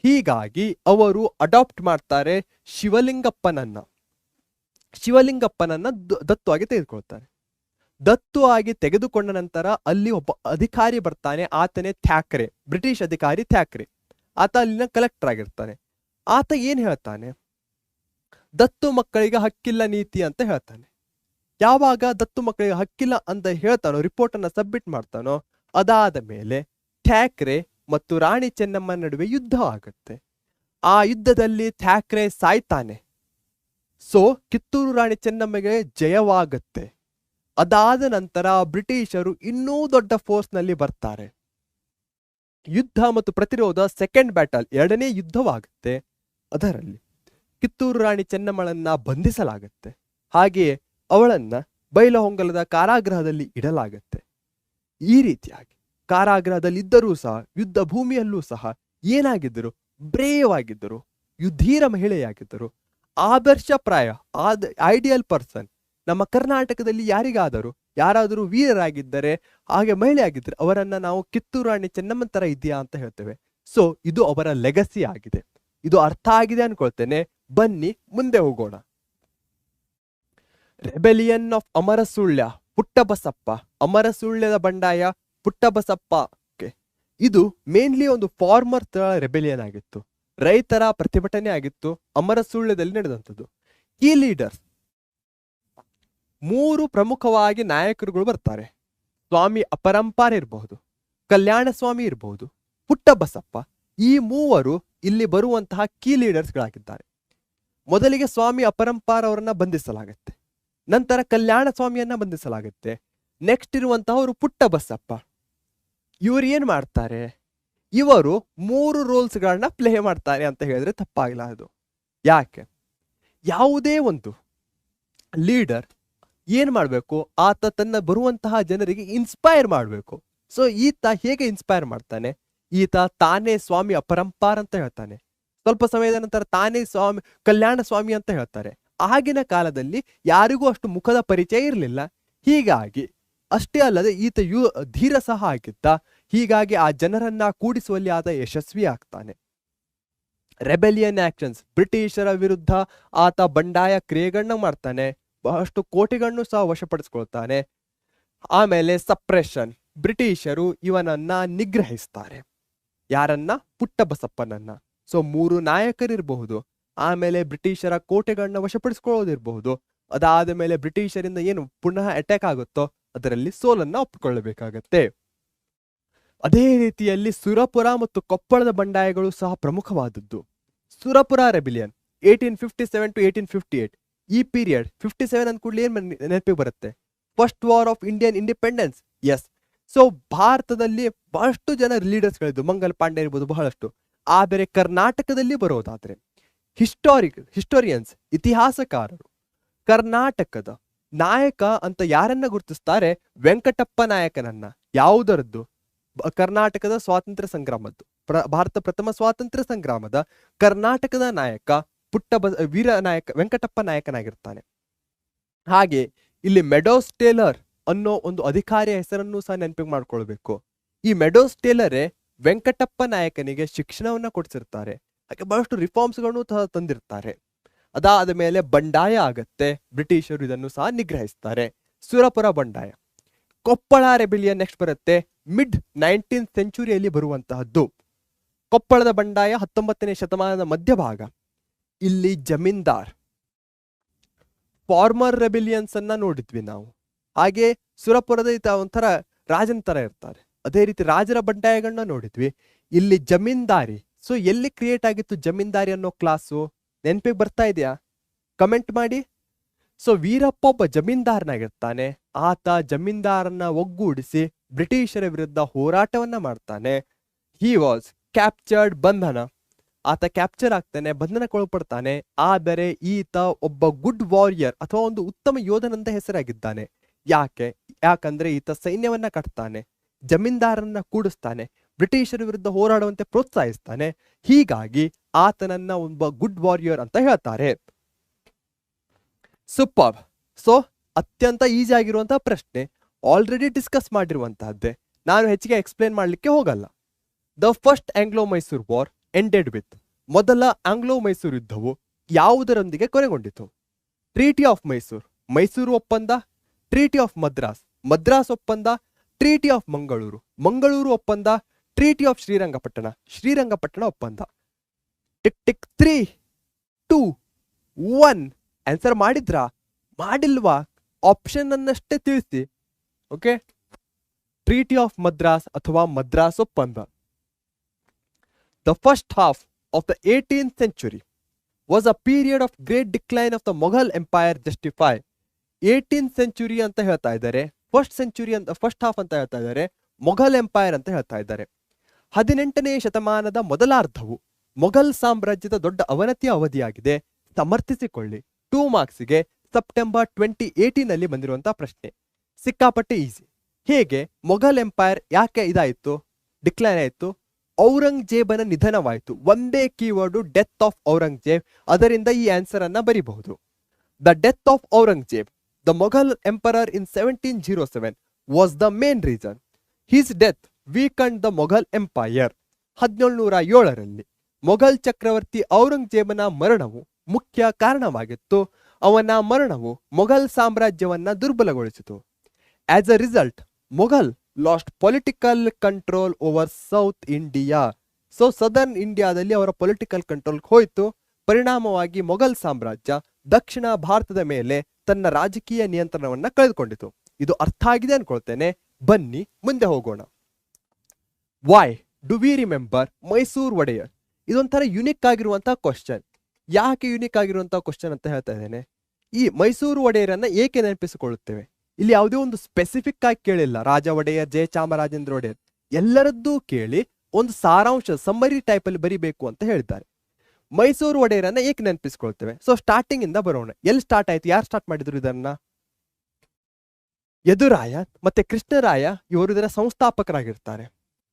ಹೀಗಾಗಿ ಅವರು ಅಡಾಪ್ಟ್ ಮಾಡ್ತಾರೆ ಶಿವಲಿಂಗಪ್ಪನನ್ನ ದತ್ತು ಆಗಿ ತೆಗೆದುಕೊಳ್ತಾರೆ. ದತ್ತು ಆಗಿ ತೆಗೆದುಕೊಂಡ ನಂತರ ಅಲ್ಲಿ ಒಬ್ಬ ಅಧಿಕಾರಿ ಬರ್ತಾನೆ. ಆತನೇ ಥ್ಯಾಕ್ರೆ, ಬ್ರಿಟಿಷ್ ಅಧಿಕಾರಿ ಥ್ಯಾಕ್ರೆ. ಆತ ಅಲ್ಲಿನ ಕಲೆಕ್ಟರ್ ಆಗಿರ್ತಾನೆ. ಆತ ಏನ್ ಹೇಳ್ತಾನೆ? ದತ್ತು ಮಕ್ಕಳಿಗೆ ಹಕ್ಕಿಲ್ಲ ನೀತಿ ಅಂತ ಹೇಳ್ತಾನೆ. ಯಾವಾಗ ದತ್ತು ಮಕ್ಕಳಿಗೆ ಹಕ್ಕಿಲ್ಲ ಅಂತ ಹೇಳ್ತಾನೋ, ರಿಪೋರ್ಟ್ ಅನ್ನ ಸಬ್ಮಿಟ್ ಮಾಡ್ತಾನೋ, ಅದಾದ ಮೇಲೆ ಥ್ಯಾಕ್ರೆ ಮತ್ತು ರಾಣಿ ಚೆನ್ನಮ್ಮ ನಡುವೆ ಯುದ್ಧ ಆಗುತ್ತೆ. ಆ ಯುದ್ಧದಲ್ಲಿ ಥ್ಯಾಕ್ರೆ ಸಾಯ್ತಾನೆ. ಸೊ ಕಿತ್ತೂರು ರಾಣಿ ಚೆನ್ನಮ್ಮಗೆ ಜಯವಾಗುತ್ತೆ. ಅದಾದ ನಂತರ ಬ್ರಿಟಿಷರು ಇನ್ನೂ ದೊಡ್ಡ ಫೋರ್ಸ್ ನಲ್ಲಿ ಬರ್ತಾರೆ. ಯುದ್ಧ ಮತ್ತು ಪ್ರತಿರೋಧ, ಸೆಕೆಂಡ್ ಬ್ಯಾಟಲ್, ಎರಡನೇ ಯುದ್ಧವಾಗುತ್ತೆ. ಅದರಲ್ಲಿ ಕಿತ್ತೂರು ರಾಣಿ ಚೆನ್ನಮ್ಮಳನ್ನ ಬಂಧಿಸಲಾಗುತ್ತೆ. ಹಾಗೆಯೇ ಅವಳನ್ನ ಬೈಲಹೊಂಗಲದ ಕಾರಾಗೃಹದಲ್ಲಿ ಇಡಲಾಗುತ್ತೆ. ಈ ರೀತಿಯಾಗಿ ಕಾರಾಗೃಹದಲ್ಲಿ ಇದ್ದರೂ ಸಹ, ಯುದ್ಧ ಭೂಮಿಯಲ್ಲೂ ಸಹ ಏನಾಗಿದ್ದರು? ಬ್ರೇವ್ ಆಗಿದ್ದರು, ಯುದ್ಧೀರ ಮಹಿಳೆಯಾಗಿದ್ದರು, ಆದರ್ಶಪ್ರಾಯ, ಐಡಿಯಲ್ ಪರ್ಸನ್. ನಮ್ಮ ಕರ್ನಾಟಕದಲ್ಲಿ ಯಾರಾದರೂ ವೀರರಾಗಿದ್ದರೆ, ಹಾಗೆ ಮಹಿಳೆ ಆಗಿದ್ದರೆ ಅವರನ್ನ ನಾವು ಕಿತ್ತೂರು ರಾಣಿ ಚೆನ್ನಮ್ಮನ ತರ ಇದೆಯಾ ಅಂತ ಹೇಳ್ತೇವೆ. ಸೊ ಇದು ಅವರ ಲೆಗಸಿ ಆಗಿದೆ. ಇದು ಅರ್ಥ ಆಗಿದೆ ಅನ್ಕೊಳ್ತೇನೆ. ಬನ್ನಿ ಮುಂದೆ ಹೋಗೋಣ. Rebellion of Amarasulya, Puttabasappa. ಅಮರಸುಳ್ಯದ ಬಂಡಾಯ ಪುಟ್ಟಬಸಪ್ಪ. ಇದು ಮೇನ್ಲಿ ಒಂದು ಫಾರ್ಮರ್ ರೆಬೆಲಿಯನ್ ಆಗಿತ್ತು, ರೈತರ ಪ್ರತಿಭಟನೆ ಆಗಿತ್ತು, ಅಮರಸುಳ್ಯದಲ್ಲಿ ನಡೆದಂಥದ್ದು. ಈ ಲೀಡರ್ಸ್ 3 ಪ್ರಮುಖವಾಗಿ ನಾಯಕರುಗಳು ಬರ್ತಾರೆ. ಸ್ವಾಮಿ ಅಪರಂಪಾರ ಇರಬಹುದು, ಕಲ್ಯಾಣ ಸ್ವಾಮಿ ಇರಬಹುದು, ಪುಟ್ಟಬಸಪ್ಪ. ಈ 3 ಇಲ್ಲಿ ಬರುವಂತಹ ಕೀ ಲೀಡರ್ಸ್ಗಳಾಗಿದ್ದಾರೆ. ಮೊದಲಿಗೆ ಸ್ವಾಮಿ ಅಪರಂಪಾರ ಅವರನ್ನ ಬಂಧಿಸಲಾಗತ್ತೆ, ನಂತರ ಕಲ್ಯಾಣ ಸ್ವಾಮಿಯನ್ನ ಬಂಧಿಸಲಾಗುತ್ತೆ. ನೆಕ್ಸ್ಟ್ ಇರುವಂತಹವರು ಪುಟ್ಟಬಸಪ್ಪ. ಇವರು ಏನ್ ಮಾಡ್ತಾರೆ? ಇವರು 3 ರೋಲ್ಸ್ಗಳನ್ನ ಪ್ಲೇ ಮಾಡ್ತಾರೆ ಅಂತ ಹೇಳಿದ್ರೆ ತಪ್ಪಾಗಿಲ್ಲ. ಅದು ಯಾಕೆ? ಯಾವುದೇ ಒಂದು ಲೀಡರ್ ಏನ್ ಮಾಡ್ಬೇಕು? ಆತ ತನ್ನ ಬರುವಂತಹ ಜನರಿಗೆ ಇನ್ಸ್ಪೈರ್ ಮಾಡ್ಬೇಕು. ಸೊ ಈತ ಹೇಗೆ ಇನ್ಸ್ಪೈರ್ ಮಾಡ್ತಾನೆ? ಈತ ತಾನೇ ಸ್ವಾಮಿ ಅಪರಂಪಾರ ಅಂತ ಹೇಳ್ತಾನೆ. ಸ್ವಲ್ಪ ಸಮಯದ ನಂತರ ತಾನೇ ಕಲ್ಯಾಣ ಸ್ವಾಮಿ ಅಂತ ಹೇಳ್ತಾರೆ. ಆಗಿನ ಕಾಲದಲ್ಲಿ ಯಾರಿಗೂ ಅಷ್ಟು ಮುಖದ ಪರಿಚಯ ಇರಲಿಲ್ಲ. ಹೀಗಾಗಿ ಅಷ್ಟೇ ಅಲ್ಲದೆ ಈತ ಧೀರ ಸಹ ಆಗಿದ್ದ. ಹೀಗಾಗಿ ಆ ಜನರನ್ನ ಕೂಡಿಸುವಲ್ಲಿ ಆತ ಯಶಸ್ವಿ ಆಗ್ತಾನೆ. ರೆಬೆಲಿಯನ್ ಆಕ್ಷನ್ಸ್, ಬ್ರಿಟಿಷರ ವಿರುದ್ಧ ಆತ ಬಂಡಾಯ ಕ್ರಿಯೆಗಳನ್ನ ಮಾಡ್ತಾನೆ. ಬಹಳಷ್ಟು ಕೋಟೆಗಳನ್ನು ಸಹ ವಶಪಡಿಸ್ಕೊಳ್ತಾನೆ. ಆಮೇಲೆ ಸಪ್ರೆಷನ್, ಬ್ರಿಟಿಷರು ಇವನನ್ನ ನಿಗ್ರಹಿಸ್ತಾರೆ. ಯಾರನ್ನ? ಪುಟ್ಟಬಸಪ್ಪನನ್ನ. ಸೊ 3 ನಾಯಕರಿರಬಹುದು. ಆಮೇಲೆ ಬ್ರಿಟಿಷರ ಕೋಟೆಗಳನ್ನ ವಶಪಡಿಸ್ಕೊಳ್ಳೋದಿರಬಹುದು. ಅದಾದ ಮೇಲೆ ಬ್ರಿಟಿಷರಿಂದ ಏನು ಪುನಃ ಅಟ್ಯಾಕ್ ಆಗುತ್ತೋ ಅದರಲ್ಲಿ ಸೋಲನ್ನ ಒಪ್ಪಿಕೊಳ್ಳಬೇಕಾಗತ್ತೆ. ಅದೇ ರೀತಿಯಲ್ಲಿ ಸುರಪುರ ಮತ್ತು ಕೊಪ್ಪಳದ ಬಂಡಾಯಗಳು ಸಹ ಪ್ರಮುಖವಾದದ್ದು. ಸುರಪುರ ರೆಬಿಲಿಯನ್ 1857 to 1858, ಈ ಪೀರಿಯಡ್ 57 ಅಂದ ಕೂಡಲೇ ಏನ್ ನೆನಪಿಗೆ ಬರುತ್ತೆ? First war of Indian independence. Yes. So ಭಾರತದಲ್ಲಿ ಬಹಳಷ್ಟು ಜನ ಲೀಡರ್ಸ್ಗಳಿದ್ದು, ಮಂಗಲ್ ಪಾಂಡೆ ಇರ್ಬೋದು, ಬಹಳಷ್ಟು. ಆದರೆ ಕರ್ನಾಟಕದಲ್ಲಿ ಬರೋದಾದ್ರೆ ಹಿಸ್ಟೋರಿಯನ್ಸ್, ಇತಿಹಾಸಕಾರರು ಕರ್ನಾಟಕದ ನಾಯಕ ಅಂತ ಯಾರನ್ನ ಗುರುತಿಸ್ತಾರೆ? ವೆಂಕಟಪ್ಪ ನಾಯಕನನ್ನ. ಯಾವುದರದ್ದು? ಕರ್ನಾಟಕದ ಸ್ವಾತಂತ್ರ್ಯ ಸಂಗ್ರಾಮದ್ದು, ಭಾರತ ಪ್ರಥಮ ಸ್ವಾತಂತ್ರ್ಯ ಸಂಗ್ರಾಮದ ಕರ್ನಾಟಕದ ನಾಯಕ ವೀರ ನಾಯಕ ವೆಂಕಟಪ್ಪ ನಾಯಕನಾಗಿರ್ತಾನೆ. ಹಾಗೆ ಇಲ್ಲಿ ಮೆಡೋಸ್ ಟೇಲರ್ ಅನ್ನೋ ಒಂದು ಅಧಿಕಾರಿಯ ಹೆಸರನ್ನು ಸಹ ನೆನಪಿಗೆ ಮಾಡ್ಕೊಳ್ಬೇಕು. ಈ ಮೆಡೋಸ್ ಟೇಲರೇ ವೆಂಕಟಪ್ಪ ನಾಯಕನಿಗೆ ಶಿಕ್ಷಣವನ್ನ ಕೊಡಿಸಿರ್ತಾರೆ. ಹಾಗೆ ಬಹಳಷ್ಟು ರಿಫಾರ್ಮ್ಸ್ಗಳನ್ನು ಸಹ ತಂದಿರ್ತಾರೆ. ಅದಾದ ಮೇಲೆ ಬಂಡಾಯ ಆಗತ್ತೆ, ಬ್ರಿಟಿಷರು ಇದನ್ನು ಸಹ ನಿಗ್ರಹಿಸ್ತಾರೆ. ಸುರಪುರ ಬಂಡಾಯ. ಕೊಪ್ಪಳ ರೆಬಿಲಿಯನ್ ನೆಕ್ಸ್ಟ್ ಬರುತ್ತೆ, ಮಿಡ್ 19th ಸೆಂಚುರಿಯಲ್ಲಿ ಬರುವಂತಹದ್ದು. ಕೊಪ್ಪಳದ ಬಂಡಾಯ 19ನೇ ಶತಮಾನದ ಮಧ್ಯಭಾಗ. ಇಲ್ಲಿ ಜಮೀನ್ದಾರ್ ಫಾರ್ಮರ್ ರೆಬಿಲಿಯನ್ಸ್ ಅನ್ನ ನೋಡಿದ್ವಿ ನಾವು. ಹಾಗೆ ಸುರಪುರದ ಒಂಥರ ರಾಜನ ತರ ಇರ್ತಾರೆ. ಅದೇ ರೀತಿ ರಾಜರ ಬಂಡಾಯಗಳನ್ನ ನೋಡಿದ್ವಿ. ಇಲ್ಲಿ ಜಮೀನ್ದಾರಿ. ಸೊ ಎಲ್ಲಿ ಕ್ರಿಯೇಟ್ ಆಗಿತ್ತು ಜಮೀನ್ದಾರಿ ಅನ್ನೋ ಕ್ಲಾಸು? ನೆನಪಿಗೆ ಬರ್ತಾ ಇದೆಯಾ? ಕಮೆಂಟ್ ಮಾಡಿ. ಸೊ ವೀರಪ್ಪ ಒಬ್ಬ ಜಮೀನ್ದಾರನಾಗಿರ್ತಾನೆ. ಆತ ಜಮೀನ್ದಾರನ್ನ ಒಗ್ಗೂಡಿಸಿ ಬ್ರಿಟಿಷರ ವಿರುದ್ಧ ಹೋರಾಟವನ್ನ ಮಾಡ್ತಾನೆ. ಹಿ ವಾಸ್ ಕ್ಯಾಪ್ಚರ್ಡ್, ಬಂಧನ. ಆತ ಕ್ಯಾಪ್ಚರ್ ಆಗ್ತಾನೆ, ಬಂಧನಕ್ಕೊಳಪಡ್ತಾನೆ. ಆದರೆ ಈತ ಒಬ್ಬ ಗುಡ್ ವಾರಿಯರ್ ಅಥವಾ ಒಂದು ಉತ್ತಮ ಯೋಧನಂತ ಹೆಸರಾಗಿದ್ದಾನೆ. ಯಾಕಂದ್ರೆ ಈತ ಸೈನ್ಯವನ್ನ ಕಟ್ತಾನೆ, ಜಮೀನ್ದಾರನ್ನ ಕೂಡಿಸ್ತಾನೆ, ಬ್ರಿಟಿಷರ ವಿರುದ್ಧ ಹೋರಾಡುವಂತೆ ಪ್ರೋತ್ಸಾಹಿಸ್ತಾನೆ. ಹೀಗಾಗಿ ಆತನನ್ನ ಒಬ್ಬ ಗುಡ್ ವಾರಿಯರ್ ಅಂತ ಹೇಳ್ತಾರೆ. ಸೂಪರ್. ಸೊ ಅತ್ಯಂತ ಈಸಿ ಆಗಿರುವಂತಹ ಪ್ರಶ್ನೆ, ಆಲ್ರೆಡಿ ಡಿಸ್ಕಸ್ ಮಾಡಿರುವಂತಹದ್ದೇ, ನಾನು ಹೆಚ್ಚಿಗೆ ಎಕ್ಸ್ಪ್ಲೇನ್ ಮಾಡ್ಲಿಕ್ಕೆ ಹೋಗಲ್ಲ. The first Anglo Mysore war ended with, ಮೊದಲ ಆಂಗ್ಲೋ ಮೈಸೂರು ಯುದ್ಧವು ಯಾವುದರೊಂದಿಗೆ ಕೊನೆಗೊಂಡಿತು? ಟ್ರೀಟಿ ಆಫ್ ಮೈಸೂರ್, ಮೈಸೂರು ಒಪ್ಪಂದ. ಟ್ರೀಟಿ ಆಫ್ ಮದ್ರಾಸ್, ಮದ್ರಾಸ್ ಒಪ್ಪಂದ. ಟ್ರೀಟಿ ಆಫ್ ಮಂಗಳೂರು, ಮಂಗಳೂರು ಒಪ್ಪಂದ. ಟ್ರೀಟಿ ಆಫ್ ಶ್ರೀರಂಗಪಟ್ಟಣ, ಶ್ರೀರಂಗಪಟ್ಟಣ ಒಪ್ಪಂದ. Tick tick 3, 2, 1. ಆನ್ಸರ್ ಮಾಡಿದ್ರಾ? ಮಾಡಿಲ್ವಾ? ಆಪ್ಷನ್ ಅನ್ನಷ್ಟೇ ತಿಳಿಸಿ. ಓಕೆ, ಟ್ರೀಟಿ ಆಫ್ ಮದ್ರಾಸ್ ಅಥವಾ ಮದ್ರಾಸ್ ಒಪ್ಪಂದ. The first half of the 18th century was a period of great decline of the Mughal Empire justify. 18th century ಅಂತ ಹೇಳ್ತಾ ಇದ್ದಾರೆ, ಫಸ್ಟ್ ಹಾಫ್ ಅಂತ ಹೇಳ್ತಾ ಇದ್ದಾರೆ, ಮೊಘಲ್ ಎಂಪೈರ್ ಅಂತ ಹೇಳ್ತಾ ಇದ್ದಾರೆ. 18ನೇ ಶತಮಾನದ ಮೊದಲಾರ್ಧವು ಮೊಘಲ್ ಸಾಮ್ರಾಜ್ಯದ ದೊಡ್ಡ ಅವನತಿಯ ಅವಧಿಯಾಗಿದೆ. ಸಮರ್ಥಿಸಿಕೊಳ್ಳಿ. 2 ಮಾರ್ಕ್ಸ್ಗೆ ಸೆಪ್ಟೆಂಬರ್ 2018 ಅಲ್ಲಿ ಬಂದಿರುವಂತಹ ಪ್ರಶ್ನೆ. ಸಿಕ್ಕಾಪಟ್ಟೆ ಈಸಿ. ಹೇಗೆ ಮೊಘಲ್ ಎಂಪೈರ್ ಯಾಕೆ ಇದಾಯಿತು, ಡಿಕ್ಲೈನ್ ಆಯಿತು? ಔರಂಗಜೇಬನ ನಿಧನವಾಯಿತು. ಒಂದೇ ಕೀವರ್ಡು, ಡೆತ್ ಆಫ್ ಔರಂಗಜೇಬ್. ಅದರಿಂದ ಈ ಆನ್ಸರ್ ಅನ್ನ ಬರೀಬಹುದು. The death of Aurangzeb, the Mughal emperor in 1707 was the main reason. His death weakened the Mughal empire. 1707ರಲ್ಲಿ ಮೊಘಲ್ ಚಕ್ರವರ್ತಿ ಔರಂಗಜೇಬನ ಮರಣವು ಮುಖ್ಯ ಕಾರಣವಾಗಿತ್ತು. ಅವನ ಮರಣವು ಮೊಘಲ್ ಸಾಮ್ರಾಜ್ಯವನ್ನ ದುರ್ಬಲಗೊಳಿಸಿತು. As a result Mughal lost political control over South India. So southern ಇಂಡಿಯಾದಲ್ಲಿ ಅವರ ಪೊಲಿಟಿಕಲ್ ಕಂಟ್ರೋಲ್ ಹೋಯಿತು. ಪರಿಣಾಮವಾಗಿ ಮೊಘಲ್ ಸಾಮ್ರಾಜ್ಯ ದಕ್ಷಿಣ ಭಾರತದ ಮೇಲೆ ತನ್ನ ರಾಜಕೀಯ ನಿಯಂತ್ರಣವನ್ನ ಕಳೆದುಕೊಂಡಿತು. ಇದು ಅರ್ಥ ಆಗಿದೆ ಅನ್ಕೊಳ್ತೇನೆ. ಬನ್ನಿ ಮುಂದೆ ಹೋಗೋಣ. Why do we remember Mysuru Wodeyar? ಇದೊಂಥರ ಯುನಿಕ್ ಆಗಿರುವಂತಹ ಕ್ವಶನ್. ಯಾಕೆ ಯುನಿಕ್ ಆಗಿರುವಂತಹ ಕ್ವಶನ್ ಅಂತ ಹೇಳ್ತಾ ಇದ್ದೇನೆ. ಈ ಮೈಸೂರು ಒಡೆಯರನ್ನ ಏಕೆ ನೆನಪಿಸಿಕೊಳ್ಳುತ್ತೇವೆ? ಇಲ್ಲಿ ಯಾವುದೇ ಒಂದು ಸ್ಪೆಸಿಫಿಕ್ ಆಗಿ ಕೇಳಿಲ್ಲ. ರಾಜ ಒಡೆಯರ್, ಜಯಚಾಮರಾಜೇಂದ್ರ ಒಡೆಯರ್, ಎಲ್ಲರದ್ದೂ ಕೇಳಿ ಒಂದು ಸಾರಾಂಶ, ಸಮ್ಮರಿ ಟೈಪ್ ಅಲ್ಲಿ ಬರಿಬೇಕು ಅಂತ ಹೇಳಿದ್ದಾರೆ. ಮೈಸೂರು ಒಡೆಯರನ್ನ ಏಕೆ ನೆನಪಿಸ್ಕೊಳ್ತೇವೆ? ಸೊ ಸ್ಟಾರ್ಟಿಂಗ್ ಇಂದ ಬರೋಣ. ಎಲ್ಲಿ ಸ್ಟಾರ್ಟ್ ಆಯ್ತು? ಯಾರು ಸ್ಟಾರ್ಟ್ ಮಾಡಿದ್ರು ಇದನ್ನ? ಯದುರಾಯ ಮತ್ತೆ ಕೃಷ್ಣರಾಯ ಇವರು ಇದರ ಸಂಸ್ಥಾಪಕರಾಗಿರ್ತಾರೆ.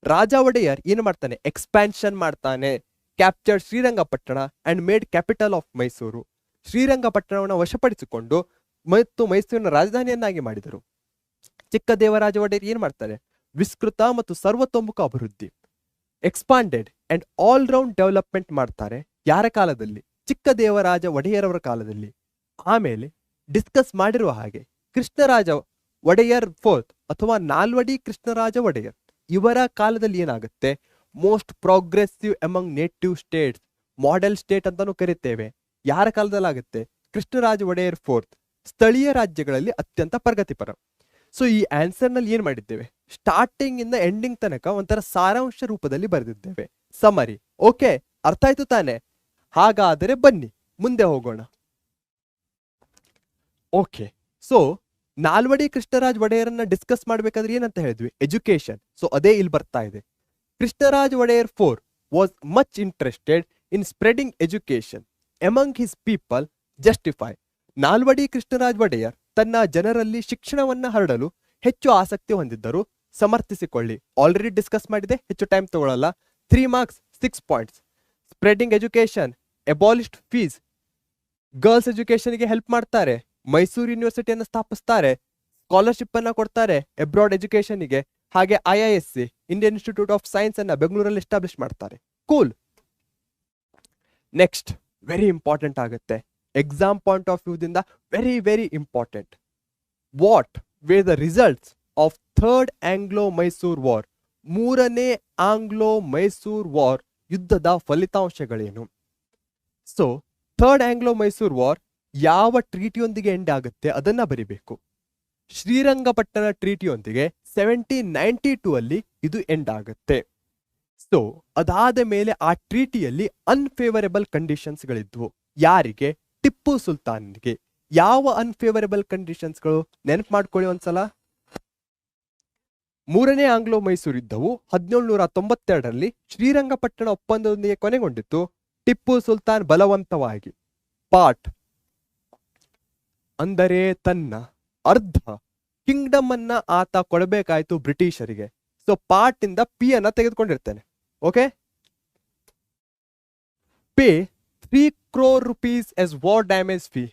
ರಾಜ ಒಡೆಯರ್ ಏನು ಮಾಡ್ತಾನೆ? ಎಕ್ಸ್ಪ್ಯಾನ್ಷನ್ ಮಾಡ್ತಾನೆ. Captured Srirangapatna and made capital of Mysuru. ಶ್ರೀರಂಗಪಟ್ಟಣವನ್ನು ವಶಪಡಿಸಿಕೊಂಡು ಮತ್ತು ಮೈಸೂರಿನ ರಾಜಧಾನಿಯನ್ನಾಗಿ ಮಾಡಿದರು. ಚಿಕ್ಕದೇವರಾಜ ಒಡೆಯರ್ ಏನ್ ಮಾಡ್ತಾರೆ? ವಿಸ್ತೃತ ಮತ್ತು ಸರ್ವತೋಮುಖ ಅಭಿವೃದ್ಧಿ, expanded and all round development ಮಾಡ್ತಾರೆ. ಯಾರ ಕಾಲದಲ್ಲಿ? ಚಿಕ್ಕದೇವರಾಜ ಒಡೆಯರವರ ಕಾಲದಲ್ಲಿ. ಆಮೇಲೆ ಡಿಸ್ಕಸ್ ಮಾಡಿರುವ ಹಾಗೆ ಕೃಷ್ಣರಾಜ ಒಡೆಯರ್ ಫೋರ್ತ್ ಅಥವಾ ನಾಲ್ವಡಿ ಕೃಷ್ಣರಾಜ ಒಡೆಯರ್ ಇವರ ಕಾಲದಲ್ಲಿ ಏನಾಗುತ್ತೆ? Most progressive among native States, model state ಅಂತಾನು ಕರಿತೇವೆ. ಯಾರ ಕಾಲದಲ್ಲಿ ಆಗುತ್ತೆ? ಕೃಷ್ಣರಾಜ ಒಡೆಯರ್ ಫೋರ್ತ್. ಸ್ಥಳೀಯ ರಾಜ್ಯಗಳಲ್ಲಿ ಅತ್ಯಂತ ಪ್ರಗತಿಪರ. ಸೊ ಈ ಆನ್ಸರ್ ನಲ್ಲಿ ಏನ್ ಮಾಡಿದ್ದೇವೆ? ಸ್ಟಾರ್ಟಿಂಗ್ ಇಂದ ಎಂಡಿಂಗ್ ತನಕ ಒಂಥರ ಸಾರಾಂಶ ರೂಪದಲ್ಲಿ ಬರೆದಿದ್ದೇವೆ, ಸಮರಿ. ಓಕೆ, ಅರ್ಥ ಆಯ್ತು ತಾನೆ? ಹಾಗಾದರೆ ಬನ್ನಿ ಮುಂದೆ ಹೋಗೋಣ. ಓಕೆ, ಸೊ ನಾಲ್ವಡಿ ಕೃಷ್ಣರಾಜ ಒಡೆಯರನ್ನ ಡಿಸ್ಕಸ್ ಮಾಡ್ಬೇಕಾದ್ರೆ ಏನಂತ ಹೇಳಿದ್ವಿ? ಎಜುಕೇಶನ್. ಸೊ ಅದೇ ಇಲ್ಲಿ ಬರ್ತಾ ಇದೆ. Krishnaraja Wodeyar four was much interested in spreading education among his people. Justify. Nalvadi Krishnaraja Wodeyar ತನ್ನ ಜನರಲ್ಲಿ ಶಿಕ್ಷಣವನ್ನ ಹರಡಲು ಹೆಚ್ಚು ಆಸಕ್ತಿ ಹೊಂದಿದ್ದರು. ಸಮರ್ಥಿಸಿಕೊಳ್ಳಿ. ಆಲ್ರೆಡಿ ಡಿಸ್ಕಸ್ ಮಾಡಿದೆ, ಹೆಚ್ಚು ಟೈಮ್ ತಗೊಳ್ಳಲ್ಲ. 3 marks 6 points. Spreading education, abolished fees, girls ಎಜುಕೇಶನ್ಗೆ ಹೆಲ್ಪ್ ಮಾಡ್ತಾರೆ, ಮೈಸೂರು ಯೂನಿವರ್ಸಿಟಿಯನ್ನು ಸ್ಥಾಪಿಸ್ತಾರೆ, ಸ್ಕಾಲರ್ಶಿಪ್ ಅನ್ನ ಕೊಡ್ತಾರೆ ಅಬ್ರಾಡ್ ಎಜುಕೇಶನ್ಗೆ, ಹಾಗೆ IISc Indian Institute of Science ಅನ್ನ ಬೆಂಗಳೂರಲ್ಲಿ ಎಸ್ಟಾಬ್ಲಿಷ್ ಮಾಡ್ತಾರೆ. ಕೂಲ್. ನೆಕ್ಸ್ಟ್ ವೆರಿ ಇಂಪಾರ್ಟೆಂಟ್ ಆಗುತ್ತೆ, ಎಕ್ಸಾಮ್ ಪಾಯಿಂಟ್ ಆಫ್ ವ್ಯೂದಿಂದ very very important. What were the results of third Anglo Mysore war? ಮೂರನೇ ಆಂಗ್ಲೋ ಮೈಸೂರ್ ವಾರ್ ಯುದ್ಧದ ಫಲಿತಾಂಶಗಳೇನು? ಸೊ ಥರ್ಡ್ ಆಂಗ್ಲೋ ಮೈಸೂರ್ ವಾರ್ ಯಾವ ಟ್ರೀಟಿಯೊಂದಿಗೆ ಎಂಡ್ ಆಗುತ್ತೆ ಅದನ್ನ ಬರಿಬೇಕು. ಶ್ರೀರಂಗಪಟ್ಟಣ ಟ್ರೀಟಿಯೊಂದಿಗೆ 1792 ಅಲ್ಲಿ ಇದು ಎಂಡ್ ಆಗುತ್ತೆ. ಸೊ ಅದಾದ ಮೇಲೆ ಆ ಟ್ರೀಟಿಯಲ್ಲಿ ಅನ್ಫೇವರೇಬಲ್ ಕಂಡೀಷನ್ಸ್ಗಳಿದ್ವು. ಯಾರಿಗೆ? ಟಿಪ್ಪು ಸುಲ್ತಾನ್ಗೆ. ಯಾವ ಅನ್ಫೇವರೇಬಲ್ ಕಂಡೀಷನ್ಸ್ಗಳು? ನೆನಪು ಮಾಡ್ಕೊಳ್ಳಿ ಒಂದ್ಸಲ. ಮೂರನೇ ಆಂಗ್ಲೋ ಮೈಸೂರು ಯುದ್ಧವು 1792ರಲ್ಲಿ ಶ್ರೀರಂಗಪಟ್ಟಣ ಒಪ್ಪಂದದೊಂದಿಗೆ ಕೊನೆಗೊಂಡಿತ್ತು. ಟಿಪ್ಪು ಸುಲ್ತಾನ್ ಬಲವಂತವಾಗಿ ಪಾರ್ಟ್ ಅಂದರೆ ತನ್ನ ಅರ್ಧ ಕಿಂಗ್ಡಮ್ ಅನ್ನ ಆತ ಕೊಡಬೇಕಾಯ್ತು ಬ್ರಿಟಿಷರಿಗೆ. ಸೊ ಪಾರ್ಟ್ ಇಂದ ಪಿ ಅನ್ನ ತೆಗೆದುಕೊಂಡಿರ್ತೇನೆ. Okay, pay 3 crore rupees as war damage fee.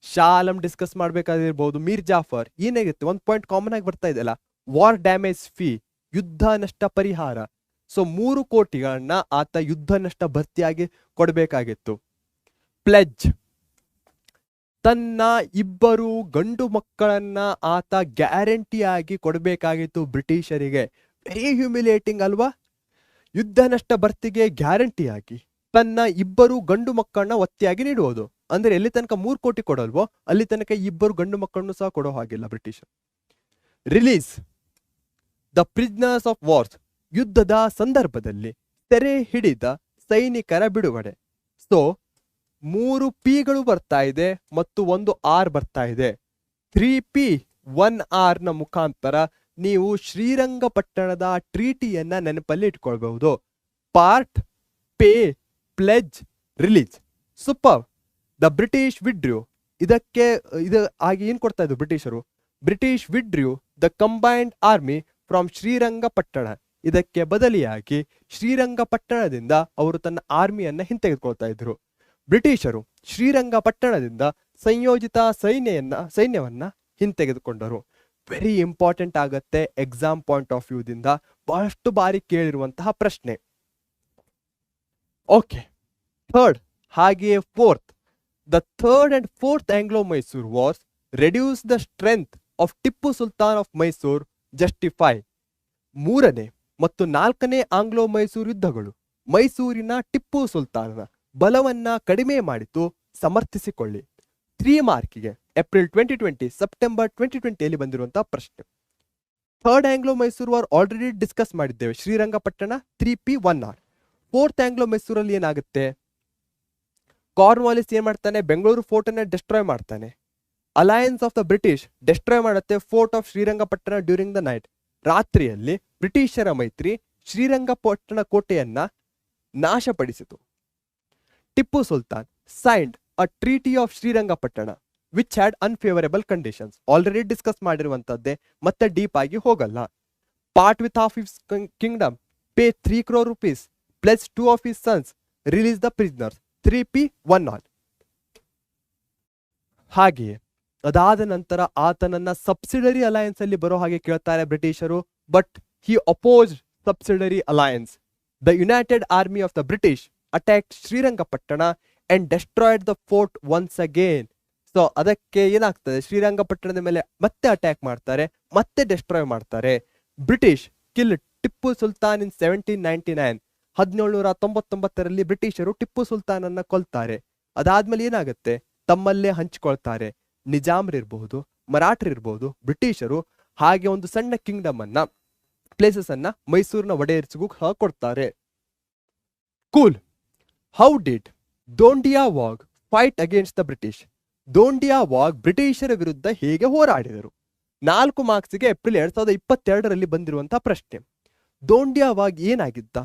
Shah Alam discuss ಮಾಡ್ಬೇಕಾದಿರ್ಬೋದು, ಮೀರ್ ಜಾಫರ್. ಏನಾಗಿತ್ತು? 1 ಪಾಯಿಂಟ್ ಕಾಮನ್ ಆಗಿ ಬರ್ತಾ ಇದೆಯಲ್ಲ, ವಾರ್ ಡ್ಯಾಮೇಜ್ ಫೀ, ಯುದ್ಧ ನಷ್ಟ ಪರಿಹಾರ. ಸೊ 3 ಕೋಟಿಗಳನ್ನ ಆತ ಯುದ್ಧ ನಷ್ಟ ಭರ್ತಿಯಾಗಿ ಕೊಡಬೇಕಾಗಿತ್ತು. ಪ್ಲೆಜ್, ತನ್ನ 2 ಗಂಡು ಮಕ್ಕಳನ್ನ ಆತ ಗ್ಯಾರಂಟಿಯಾಗಿ ಕೊಡಬೇಕಾಗಿತ್ತು ಬ್ರಿಟಿಷರಿಗೆ. ವೆರಿ ಹ್ಯೂಮಿಲಿಯೇಟಿಂಗ್ ಅಲ್ವಾ? ಯುದ್ಧ ನಷ್ಟ ಭರ್ತಿಗೆ ಗ್ಯಾರಂಟಿಯಾಗಿ ತನ್ನ 2 ಗಂಡು ಮಕ್ಕಳನ್ನ ಒತ್ತಿಯಾಗಿ ನೀಡುವುದು. ಅಂದ್ರೆ ಎಲ್ಲಿ ತನಕ 3 ಕೋಟಿ ಕೊಡಲ್ವೋ ಅಲ್ಲಿ ತನಕ 2 ಗಂಡು ಮಕ್ಕಳನ್ನು ಸಹ ಕೊಡೋ ಹಾಗಿಲ್ಲ ಬ್ರಿಟಿಷರು. Release the prisoners of wars, ಯುದ್ಧದ ಸಂದರ್ಭದಲ್ಲಿ ಸೆರೆ ಹಿಡಿದ ಸೈನಿಕರ ಬಿಡುಗಡೆ. ಸೊ 3 ಪಿಗಳು ಬರ್ತಾ ಇದೆ ಮತ್ತು 1 R ಬರ್ತಾ ಇದೆ. 3P 1 R ನ ಮುಖಾಂತರ ನೀವು ಶ್ರೀರಂಗಪಟ್ಟಣದ ಟ್ರೀಟಿಯನ್ನ ನೆನಪಲ್ಲಿ ಇಟ್ಕೊಳ್ಬಹುದು. Part, pay, pledge, release. Super. The British withdrew, ಇದಕ್ಕೆ ಇದು ಆಗಿ ಏನ್ ಕೊಡ್ತಾ ಇದ್ರು ಬ್ರಿಟಿಷರು? British withdrew the combined army from Srirangapatna. ಇದಕ್ಕೆ ಬದಲಿಯಾಗಿ ಶ್ರೀರಂಗಪಟ್ಟಣದಿಂದ ಅವರು ತನ್ನ ಆರ್ಮಿಯನ್ನ ಹಿಂತೆಗೆದುಕೊಳ್ತಾ ಇದ್ರು. ಬ್ರಿಟಿಷರು ಶ್ರೀರಂಗಪಟ್ಟಣದಿಂದ ಸಂಯೋಜಿತ ಸೈನ್ಯವನ್ನ ಹಿಂತೆಗೆದುಕೊಂಡರು. ವೆರಿ ಇಂಪಾರ್ಟೆಂಟ್ ಆಗತ್ತೆ ಎಕ್ಸಾಮ್ ಪಾಯಿಂಟ್ ಆಫ್ ವ್ಯೂದಿಂದ, ಬಹಳಷ್ಟು ಬಾರಿ ಕೇಳಿರುವಂತಹ ಪ್ರಶ್ನೆ. ಓಕೆ, ಥರ್ಡ್ ಹಾಗೆಯೇ fourth. The third and fourth Anglo Mysore wars reduce the strength of Tipu Sultan of Mysore. Justify. 3ನೇ ಮತ್ತು 4ನೇ ಆಂಗ್ಲೋ ಮೈಸೂರು ಯುದ್ಧಗಳು ಮೈಸೂರಿನ ಟಿಪ್ಪು ಸುಲ್ತಾನನ ಬಲವನ್ನ ಕಡಿಮೆ ಮಾಡಿತು. ಸಮರ್ಥಿಸಿಕೊಳ್ಳಿ. 3 ಮಾರ್ಕಿಗೆ ಏಪ್ರಿಲ್ 2020 ಸೆಪ್ಟೆಂಬರ್ 2020 ಬಂದಿರುವಂತಹ ಪ್ರಶ್ನೆ. Third Anglo Mysuru war already discuss ಮಾಡಿದ್ದೇವೆ. Srirangapatna 3P 1 R. Fourth Anglo ಮೈಸೂರಲ್ಲಿ ಏನಾಗುತ್ತೆ? ಕಾರ್ನ್ವಾಲಿಸ್ ಏನ್ ಮಾಡ್ತಾನೆ? ಬೆಂಗಳೂರು ಫೋರ್ಟ್ ಅನ್ನ ಡಿಸ್ಟ್ರಾಯ್ ಮಾಡ್ತಾನೆ. Alliance of the British destroy ಮಾಡುತ್ತೆ fort of Srirangapatna during the night. ರಾತ್ರಿಯಲ್ಲಿ ಬ್ರಿಟಿಷರ ಮೈತ್ರಿ ಶ್ರೀರಂಗಪಟ್ಟಣ ಕೋಟೆಯನ್ನ ನಾಶಪಡಿಸಿತು. Tipu Sultan signed a treaty of Srirangapatna which had unfavourable conditions. Already discuss ಮಾಡಿರುವಂತದ್ದೇ, ಮತ್ತೆ ಡೀಪ್ ಆಗಿ ಹೋಗಲ್ಲ. Part with half his kingdom, pay 3 crore rupees, plus 2 of his sons, release the prisoners. 3P 1 R. ಹಾಗೆಯೇ ಅದಾದ ನಂತರ ಆತನನ್ನ ಸಬ್ಸಿಡರಿ ಅಲಯನ್ಸ್ ಅಲ್ಲಿ ಬರೋ ಹಾಗೆ ಕೇಳ್ತಾರೆ ಬ್ರಿಟಿಷರು. But he opposed subsidiary alliance. The United army of the British attacked Srirangapatna and destroyed the fort once again. So ಅದಕ್ಕೆ ಏನಾಗ್ತದೆ? ಶ್ರೀರಂಗಪಟ್ಟಣದ ಮೇಲೆ ಮತ್ತೆ ಅಟ್ಯಾಕ್ ಮಾಡ್ತಾರೆ, ಮತ್ತೆ ಡೆಸ್ಟ್ರಾಯ್ ಮಾಡ್ತಾರೆ. ಬ್ರಿಟಿಷ್ ಕಿಲ್ ಟಿಪ್ಪು ಸುಲ್ತಾನ್ ಇನ್ 1799. 1799ರಲ್ಲಿ ಬ್ರಿಟಿಷರು ಟಿಪ್ಪು ಸುಲ್ತಾನನ್ನ ಕೊಲ್ತಾರೆ. ಅದಾದ್ಮೇಲೆ ಏನಾಗುತ್ತೆ, ತಮ್ಮಲ್ಲೇ ಹಂಚಿಕೊಳ್ತಾರೆ. ನಿಜಾಮ್ರಿರ್ಬಹುದು, ಮರಾಠರಿರ್ಬಹುದು, ಬ್ರಿಟಿಷರು ಹಾಗೆ ಒಂದು ಸಣ್ಣ ಕಿಂಗ್ಡಮ್ ಅನ್ನ, ಪ್ಲೇಸಸ್ ಅನ್ನ ಮೈಸೂರಿನ ಒಡೆಯರ್ಸ್ಗೂ ಕೊಡ್ತಾರೆ. Cool. How did Dhondia Wagh fight against the British? Dhondia Wagh ಬ್ರಿಟಿಷರ ವಿರುದ್ಧ ಹೇಗೆ ಹೋರಾಡಿದರು? 4 ಮಾರ್ಕ್ಸ್ಗೆ ಏಪ್ರಿಲ್ 2022ರಲ್ಲಿ ಬಂದಿರುವಂತಹ ಪ್ರಶ್ನೆ. ದೋಂಡಿಯಾ ವಾಗ್ ಏನಾಗಿದ್ದ?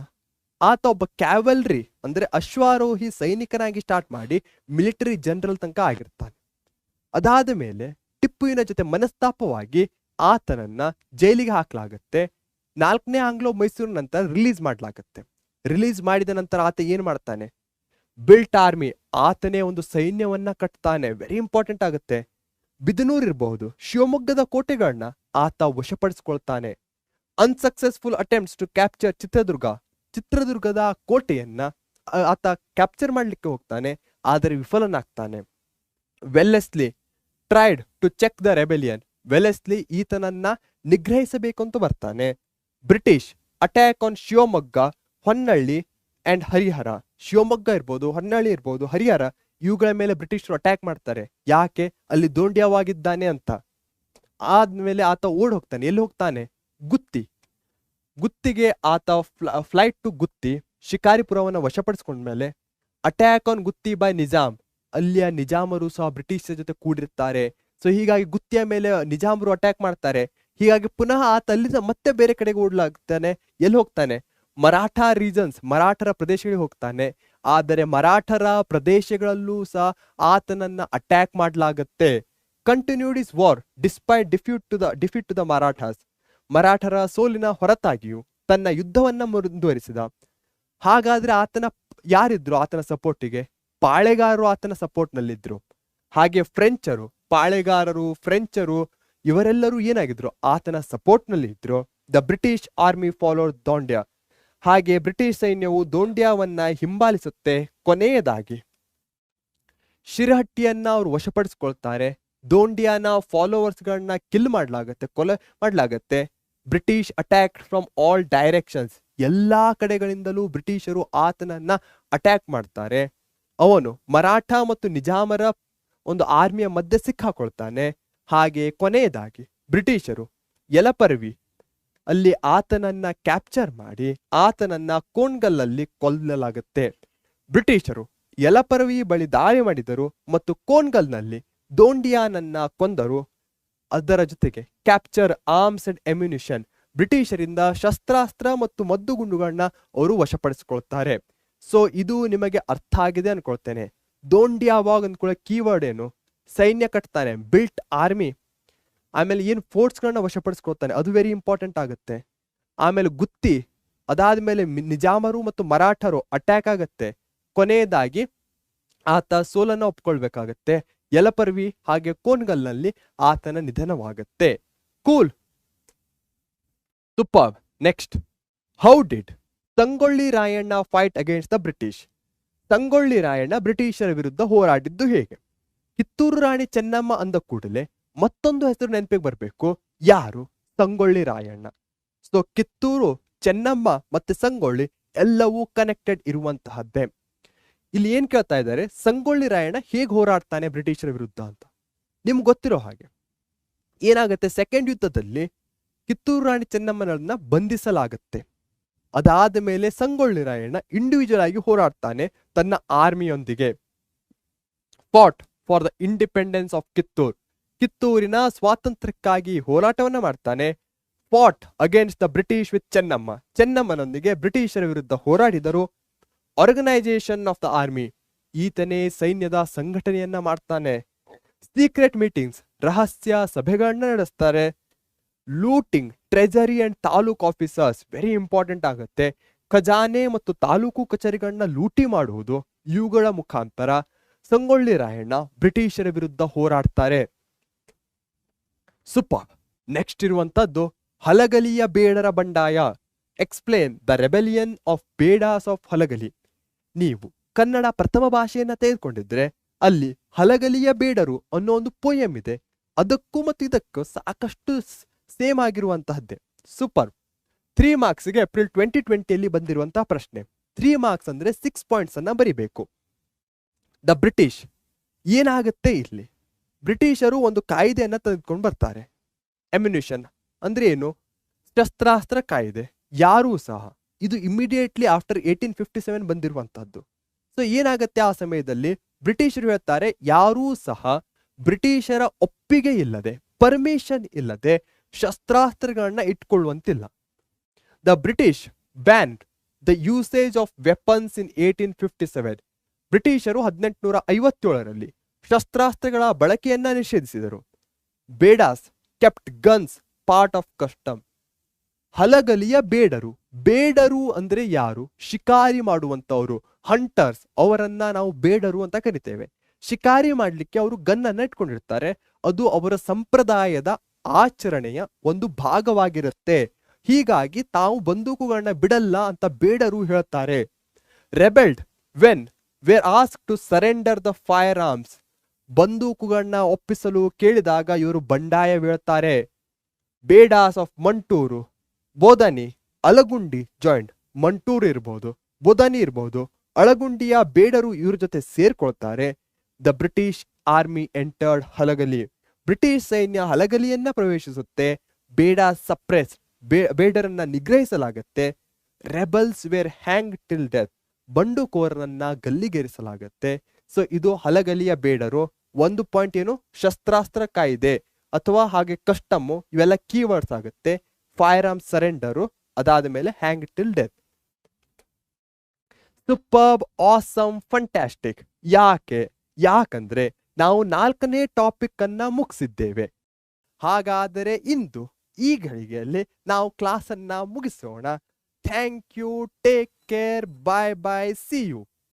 ಆತ ಒಬ್ಬ ಕ್ಯಾವಲ್ರಿ ಅಂದ್ರೆ ಅಶ್ವಾರೋಹಿ ಸೈನಿಕನಾಗಿ ಸ್ಟಾರ್ಟ್ ಮಾಡಿ ಮಿಲಿಟರಿ ಜನರಲ್ ತನಕ ಆಗಿರ್ತಾನೆ. ಅದಾದ ಮೇಲೆ ಟಿಪ್ಪುವಿನ ಜೊತೆ ಮನಸ್ತಾಪವಾಗಿ ಆತನನ್ನ ಜೈಲಿಗೆ ಹಾಕಲಾಗತ್ತೆ. 4ನೇ ಆಂಗ್ಲೋ ಮೈಸೂರು ನಂತರ ರಿಲೀಸ್ ಮಾಡಲಾಗತ್ತೆ. ರಿಲೀಸ್ ಮಾಡಿದ ನಂತರ ಆತ ಏನ್ ಮಾಡ್ತಾನೆ? ಬಿಲ್ಟ್ ಆರ್ಮಿ, ಆತನೇ ಒಂದು ಸೈನ್ಯವನ್ನ ಕಟ್ತಾನೆ. ವೆರಿ ಇಂಪಾರ್ಟೆಂಟ್ ಆಗುತ್ತೆ. ಬಿದನೂರ್ ಇರಬಹುದು, ಶಿವಮೊಗ್ಗದ ಕೋಟೆಗಳನ್ನ ಆತ ವಶಪಡಿಸ್ಕೊಳ್ತಾನೆ. ಅನ್ಸಕ್ಸೆಸ್ಫುಲ್ ಅಟೆಂಪ್ಟ್ಸ್ ಟು ಕ್ಯಾಪ್ಚರ್ ಚಿತ್ರದುರ್ಗದ ಕೋಟೆಯನ್ನ ಆತ ಕ್ಯಾಪ್ಚರ್ ಮಾಡ್ಲಿಕ್ಕೆ ಹೋಗ್ತಾನೆ, ಆದರೆ ವಿಫಲನಾಗ್ತಾನೆ. Wellesley tried to check the rebellion. Wellesley ಈತನನ್ನ ನಿಗ್ರಹಿಸಬೇಕು ಅಂತ ಬರ್ತಾನೆ. British attack on Shivamogga, Honnalli and Harihara. Shivamogga ಇರ್ಬೋದು, ಹೊನ್ನಳ್ಳಿ ಇರ್ಬೋದು, ಹರಿಹರ, ಇವುಗಳ ಮೇಲೆ ಬ್ರಿಟಿಷರು ಅಟ್ಯಾಕ್ ಮಾಡ್ತಾರೆ. ಯಾಕೆ? ಅಲ್ಲಿ ದೋಂಡ್ಯವಾಗಿದ್ದಾನೆ ಅಂತ. ಆದ್ಮೇಲೆ ಆತ ಓಡ್ ಹೋಗ್ತಾನೆ. ಎಲ್ಲಿ ಹೋಗ್ತಾನೆ? ಗುತ್ತಿಗೆ ಆತ ಫ್ಲೈಟ್ ಟು ಗುತ್ತಿ, ಶಿಕಾರಿಪುರವನ್ನು ವಶಪಡಿಸ್ಕೊಂಡ್ಮೇಲೆ attack on Gutti by Nizam. ಅಲ್ಲಿಯ ನಿಜಾಮರು ಸಹ ಬ್ರಿಟಿಷರ ಜೊತೆ ಕೂಡಿರ್ತಾರೆ. ಸೊ ಹೀಗಾಗಿ ಗುತ್ತಿಯ ಮೇಲೆ ನಿಜಾಮರು ಅಟ್ಯಾಕ್ ಮಾಡ್ತಾರೆ. ಹೀಗಾಗಿ ಪುನಃ ಆತ ಅಲ್ಲಿಂದ ಮತ್ತೆ ಬೇರೆ ಕಡೆಗೆ ಓಡ್ಲಾಗ್ತಾನೆ. ಎಲ್ಲಿ ಹೋಗ್ತಾನೆ? ಮರಾಠ ರೀಜನ್ಸ್, ಮರಾಠರ ಪ್ರದೇಶಗಳಿಗೆ ಹೋಗ್ತಾನೆ. ಆದರೆ ಮರಾಠರ ಪ್ರದೇಶಗಳಲ್ಲೂ ಸಹ ಆತನನ್ನ ಅಟ್ಯಾಕ್ ಮಾಡಲಾಗತ್ತೆ. Continued his war despite defeat to the Marathas. ಮರಾಠರ ಸೋಲಿನ ಹೊರತಾಗಿಯೂ ತನ್ನ ಯುದ್ಧವನ್ನ ಮುಂದುವರಿಸಿದ. ಹಾಗಾದ್ರೆ ಯಾರಿದ್ರು ಆತನ ಸಪೋರ್ಟಿಗೆ? ಪಾಳೆಗಾರರು ಆತನ ಸಪೋರ್ಟ್ ನಲ್ಲಿದ್ರು. ಹಾಗೆ ಪಾಳೆಗಾರರು ಫ್ರೆಂಚರು ಇವರೆಲ್ಲರೂ ಏನಾಗಿದ್ರು? ಆತನ ಸಪೋರ್ಟ್ ನಲ್ಲಿ ಇದ್ರು. The British army followed Dhondia. ಹಾಗೆ ಬ್ರಿಟಿಷ್ ಸೈನ್ಯವು ದೋಂಡ್ಯಾವನ್ನ ಹಿಂಬಾಲಿಸುತ್ತೆ. ಕೊನೆಯದಾಗಿ ಶಿರಹಟ್ಟಿಯನ್ನ ಅವರು ವಶಪಡಿಸ್ಕೊಳ್ತಾರೆ. ದೋಂಡ್ಯಾನ ಫಾಲೋವರ್ಸ್ಗಳನ್ನ ಕೊಲೆ ಮಾಡಲಾಗತ್ತೆ. British attack from all directions. ಎಲ್ಲಾ ಕಡೆಗಳಿಂದಲೂ ಬ್ರಿಟಿಷರು ಆತನನ್ನ ಅಟ್ಯಾಕ್ ಮಾಡ್ತಾರೆ. ಅವನು ಮರಾಠ ಮತ್ತು ನಿಜಾಮರ ಒಂದು ಆರ್ಮಿಯ ಮಧ್ಯೆ ಸಿಕ್ಕಾಕೊಳ್ತಾನೆ. ಹಾಗೆ ಕೊನೆಯದಾಗಿ ಬ್ರಿಟಿಷರು ಯಲಪರ್ವಿ ಅಲ್ಲಿ ಆತನನ್ನ ಕ್ಯಾಪ್ಚರ್ ಮಾಡಿ ಆತನನ್ನ ಕೋನ್ಗಲ್ಲಲ್ಲಿ ಕೊಲ್ಲಲಾಗುತ್ತೆ. ಬ್ರಿಟಿಷರು ಯಲಪರ್ವಿ ಬಳಿ ದಾಳಿ ಮಾಡಿದರು ಮತ್ತು ಕೋನ್ಗಲ್ನಲ್ಲಿ ದೋಂಡಿಯಾನನ್ನ ಕೊಂದರು. ಅದರ ಜೊತೆಗೆ ಕ್ಯಾಪ್ಚರ್ ಆರ್ಮ್ಸ್ ಅಂಡ್ ಎಮ್ಯುನಿಷನ್, ಬ್ರಿಟಿಷರಿಂದ ಶಸ್ತ್ರಾಸ್ತ್ರ ಮತ್ತು ಮದ್ದುಗುಂಡುಗಳನ್ನ ಅವರು ವಶಪಡಿಸಿಕೊಳ್ತಾರೆ. ಸೊ ಇದು ನಿಮಗೆ ಅರ್ಥ ಆಗಿದೆ ಅನ್ಕೊಳ್ತೇನೆ. ದೋಂಡ್ಯಾ ವಾಗ್ ಅಂದ್ಕೊಳ್ಳೋ ಕೀವರ್ಡ್ ಏನು? ಸೈನ್ಯ ಕಟ್ತಾನೆ, ಬಿಲ್ಟ್ ಆರ್ಮಿ. ಆಮೇಲೆ ಏನು ಫೋರ್ಟ್ಸ್ಗಳನ್ನ ವಶಪಡಿಸ್ಕೊಳ್ತಾನೆ, ಅದು ವೆರಿ ಇಂಪಾರ್ಟೆಂಟ್ ಆಗುತ್ತೆ. ಆಮೇಲೆ ಗುತ್ತಿ, ಅದಾದ್ಮೇಲೆ ನಿಜಾಮರು ಮತ್ತು ಮರಾಠರು ಅಟ್ಯಾಕ್ ಆಗತ್ತೆ. ಕೊನೆಯದಾಗಿ ಆತ ಸೋಲನ್ನ ಒಪ್ಕೊಳ್ಬೇಕಾಗತ್ತೆ. ಯಲಪರ್ವಿ ಹಾಗೆ ಕೋನ್ಗಲ್ನಲ್ಲಿ ಆತನ ನಿಧನವಾಗತ್ತೆ. Cool, super. Next, how did Sangolli Rayanna fight against the British? Sangolli Rayanna ಬ್ರಿಟಿಷರ ವಿರುದ್ಧ ಹೋರಾಡಿದ್ದು ಹೇಗೆ? ಕಿತ್ತೂರು ರಾಣಿ ಚೆನ್ನಮ್ಮ ಅಂದ ಕೂಡಲೇ ಮತ್ತೊಂದು ಹೆಸರು ನೆನಪಿಗೆ ಬರಬೇಕು. ಯಾರು? ಸಂಗೊಳ್ಳಿ ರಾಯಣ್ಣ. ಸೊ ಕಿತ್ತೂರು, ಚೆನ್ನಮ್ಮ ಮತ್ತೆ ಸಂಗೊಳ್ಳಿ ಎಲ್ಲವೂ ಕನೆಕ್ಟೆಡ್ ಇರುವಂತಹದ್ದೇ. ಇಲ್ಲಿ ಏನ್ ಕೇಳ್ತಾ ಇದ್ದಾರೆ? ಸಂಗೊಳ್ಳಿ ರಾಯಣ್ಣ ಹೇಗೆ ಹೋರಾಡ್ತಾನೆ ಬ್ರಿಟಿಷರ ವಿರುದ್ಧ ಅಂತ. ನಿಮ್ಗೆ ಗೊತ್ತಿರೋ ಹಾಗೆ ಏನಾಗುತ್ತೆ, ಸೆಕೆಂಡ್ ಯುದ್ಧದಲ್ಲಿ ಕಿತ್ತೂರು ರಾಣಿ ಚೆನ್ನಮ್ಮನನ್ನ ಬಂಧಿಸಲಾಗತ್ತೆ. ಅದಾದ ಮೇಲೆ ಸಂಗೊಳ್ಳಿ ರಾಯಣ್ಣ ಇಂಡಿವಿಜುವಲ್ ಆಗಿ ಹೋರಾಡ್ತಾನೆ ತನ್ನ ಆರ್ಮಿಯೊಂದಿಗೆ. Fought for the independence of Kittur, ಕಿತ್ತೂರಿನ ಸ್ವಾತಂತ್ರ್ಯಕ್ಕಾಗಿ ಹೋರಾಟವನ್ನ ಮಾಡ್ತಾನೆ. Fought against the British with Chennamma, ಚೆನ್ನಮ್ಮನೊಂದಿಗೆ ಬ್ರಿಟಿಷರ ವಿರುದ್ಧ ಹೋರಾಡಿದರು. ಆರ್ಗನೈಸೇಷನ್ ಆಫ್ ದ ಆರ್ಮಿ, ಈತನೇ ಸೈನ್ಯದ ಸಂಘಟನೆಯನ್ನ ಮಾಡ್ತಾನೆ. ಸೀಕ್ರೆಟ್ ಮೀಟಿಂಗ್ಸ್, ರಹಸ್ಯ ಸಭೆಗಳನ್ನ ನಡೆಸ್ತಾರೆ. Looting treasury and taluk officers, very important ಆಗುತ್ತೆ. ಖಜಾನೆ ಮತ್ತು ತಾಲೂಕು ಕಚೇರಿಗಳನ್ನ ಲೂಟಿ ಮಾಡುವುದು, ಇವುಗಳ ಮುಖಾಂತರ ಸಂಗೊಳ್ಳಿ ರಾಯಣ್ಣ ಬ್ರಿಟಿಷರ ವಿರುದ್ಧ ಹೋರಾಡ್ತಾರೆ. ಸೂಪರ್. ನೆಕ್ಸ್ಟ್ ಇರುವಂತದ್ದು ಹಲಗಲಿಯ ಬೇಡರ ಬಂಡಾಯ. Explain the rebellion of Bedas of Halagali. ನೀವು ಕನ್ನಡ ಪ್ರಥಮ ಭಾಷೆಯನ್ನ ತೆಗೆದುಕೊಂಡಿದ್ರೆ ಅಲ್ಲಿ ಹಲಗಲಿಯ ಬೇಡರು ಅನ್ನೋ ಒಂದು ಪೋಯಮ್ ಇದೆ. ಅದಕ್ಕೂ ಮತ್ತು ಇದಕ್ಕೂ ಸಾಕಷ್ಟು ಸೇಮ್ ಆಗಿರುವಂತಹದ್ದೇ. ಸೂಪರ್. 3 ಮಾರ್ಕ್ಸ್ಗೆ ಏಪ್ರಿಲ್ 2020ಯಲ್ಲಿ ಬಂದಿರುವಂತಹ ಪ್ರಶ್ನೆ. 3 ಮಾರ್ಕ್ಸ್ ಅಂದ್ರೆ 6 ಪಾಯಿಂಟ್ಸ್ ಅನ್ನ ಬರಿಬೇಕು. ದ ಬ್ರಿಟಿಷ್ ಏನಾಗುತ್ತೆ ಇಲ್ಲಿ, ಬ್ರಿಟಿಷರು ಒಂದು ಕಾಯ್ದೆಯನ್ನ ತೆಗೆದುಕೊಂಡು ಬರ್ತಾರೆ. ಎಮ್ಯುನಿಷನ್ ಅಂದ್ರೆ ಏನು, ಶಸ್ತ್ರಾಸ್ತ್ರ ಕಾಯ್ದೆ. ಯಾರೂ ಸಹ ಇದು ಇಮಿಡಿಯೇಟ್ಲಿ ಆಫ್ಟರ್ 1857 ಬಂದಿರುವಂತಹದ್ದು. ಸೊ ಏನಾಗುತ್ತೆ ಆ ಸಮಯದಲ್ಲಿ ಬ್ರಿಟಿಷರು ಹೇಳ್ತಾರೆ, ಯಾರೂ ಸಹ ಬ್ರಿಟಿಷರ ಒಪ್ಪಿಗೆ ಇಲ್ಲದೆ, ಪರ್ಮಿಷನ್ ಇಲ್ಲದೆ ಶಸ್ತ್ರಾಸ್ತ್ರಗಳನ್ನ ಇಟ್ಕೊಳ್ಳುವಂತಿಲ್ಲ. The British banned the usage of weapons in 1857. ಬ್ರಿಟಿಷರು 1857ರಲ್ಲಿ ಶಸ್ತ್ರಾಸ್ತ್ರಗಳ ಬಳಕೆಯನ್ನ ನಿಷೇಧಿಸಿದರು. Bedas kept guns part of custom. ಹಲಗಲಿಯ ಬೇಡರು, ಬೇಡರು ಅಂದ್ರೆ ಯಾರು, ಶಿಕಾರಿ ಮಾಡುವಂತವರು, ಹಂಟರ್ಸ್, ಅವರನ್ನ ನಾವು ಬೇಡರು ಅಂತ ಕರಿತೇವೆ. ಶಿಕಾರಿ ಮಾಡ್ಲಿಕ್ಕೆ ಅವರು ಗನ್ನನ್ನ ಇಟ್ಕೊಂಡಿರ್ತಾರೆ. ಅದು ಅವರ ಸಂಪ್ರದಾಯದ ಆಚರಣೆಯ ಒಂದು ಭಾಗವಾಗಿರುತ್ತೆ. ಹೀಗಾಗಿ ತಾವು ಬಂದೂಕುಗಳನ್ನ ಬಿಡಲ್ಲ ಅಂತ ಬೇಡರು ಹೇಳ್ತಾರೆ. Rebelled when were asked to surrender the firearms. ಬಂದೂಕುಗಳನ್ನ ಒಪ್ಪಿಸಲು ಕೇಳಿದಾಗ ಇವರು ಬಂಡಾಯವೇಳ್ತಾರೆ. Bedas of Mantur, Bodhani, Alagundi joint. ಮಂಟೂರು ಇರಬಹುದು, ಬೋಧನಿ ಇರಬಹುದು, ಅಳಗುಂಡಿಯ ಬೇಡರು ಇವ್ರ ಜೊತೆ ಸೇರ್ಕೊಳ್ತಾರೆ. The British army entered Halagali. British ಸೈನ್ಯ ಹಲಗಲಿಯನ್ನ ಪ್ರವೇಶಿಸುತ್ತೆ. ಬೇಡ ಸಪ್ರೆಸ್, ಬೇಡರನ್ನ ನಿಗ್ರಹಿಸಲಾಗತ್ತೆ. Rebels were hang till death. ಬಂಡುಕೋರರನ್ನ ಗಲ್ಲಿಗೇರಿಸಲಾಗತ್ತೆ. ಸೊ ಇದು ಹಲಗಲಿಯ ಬೇಡರು. ಒಂದು ಪಾಯಿಂಟ್ ಏನು, ಶಸ್ತ್ರಾಸ್ತ್ರ ಕಾಯ್ದೆ ಅಥವಾ ಹಾಗೆ ಕಸ್ಟಮ್, ಇವೆಲ್ಲ ಕೀವರ್ಡ್ಸ್ ಆಗುತ್ತೆ. ಫೈರ್ ಆರ್ಮ್ ಸರೆಂಡರು, ಅದಾದ ಮೇಲೆ hang till death. Superb, awesome, fantastic. ಯಾಕಂದ್ರೆ ನಾವು 4ನೇ ಟಾಪಿಕ್ ಅನ್ನ ಮುಗಿಸಿದ್ದೇವೆ. ಹಾಗಾದರೆ ಇಂದು ಈ ಗಳಿಗೆಯಲ್ಲಿ ನಾವು ಕ್ಲಾಸ್ ಅನ್ನ ಮುಗಿಸೋಣ. Thank you, take care, bye bye, see you.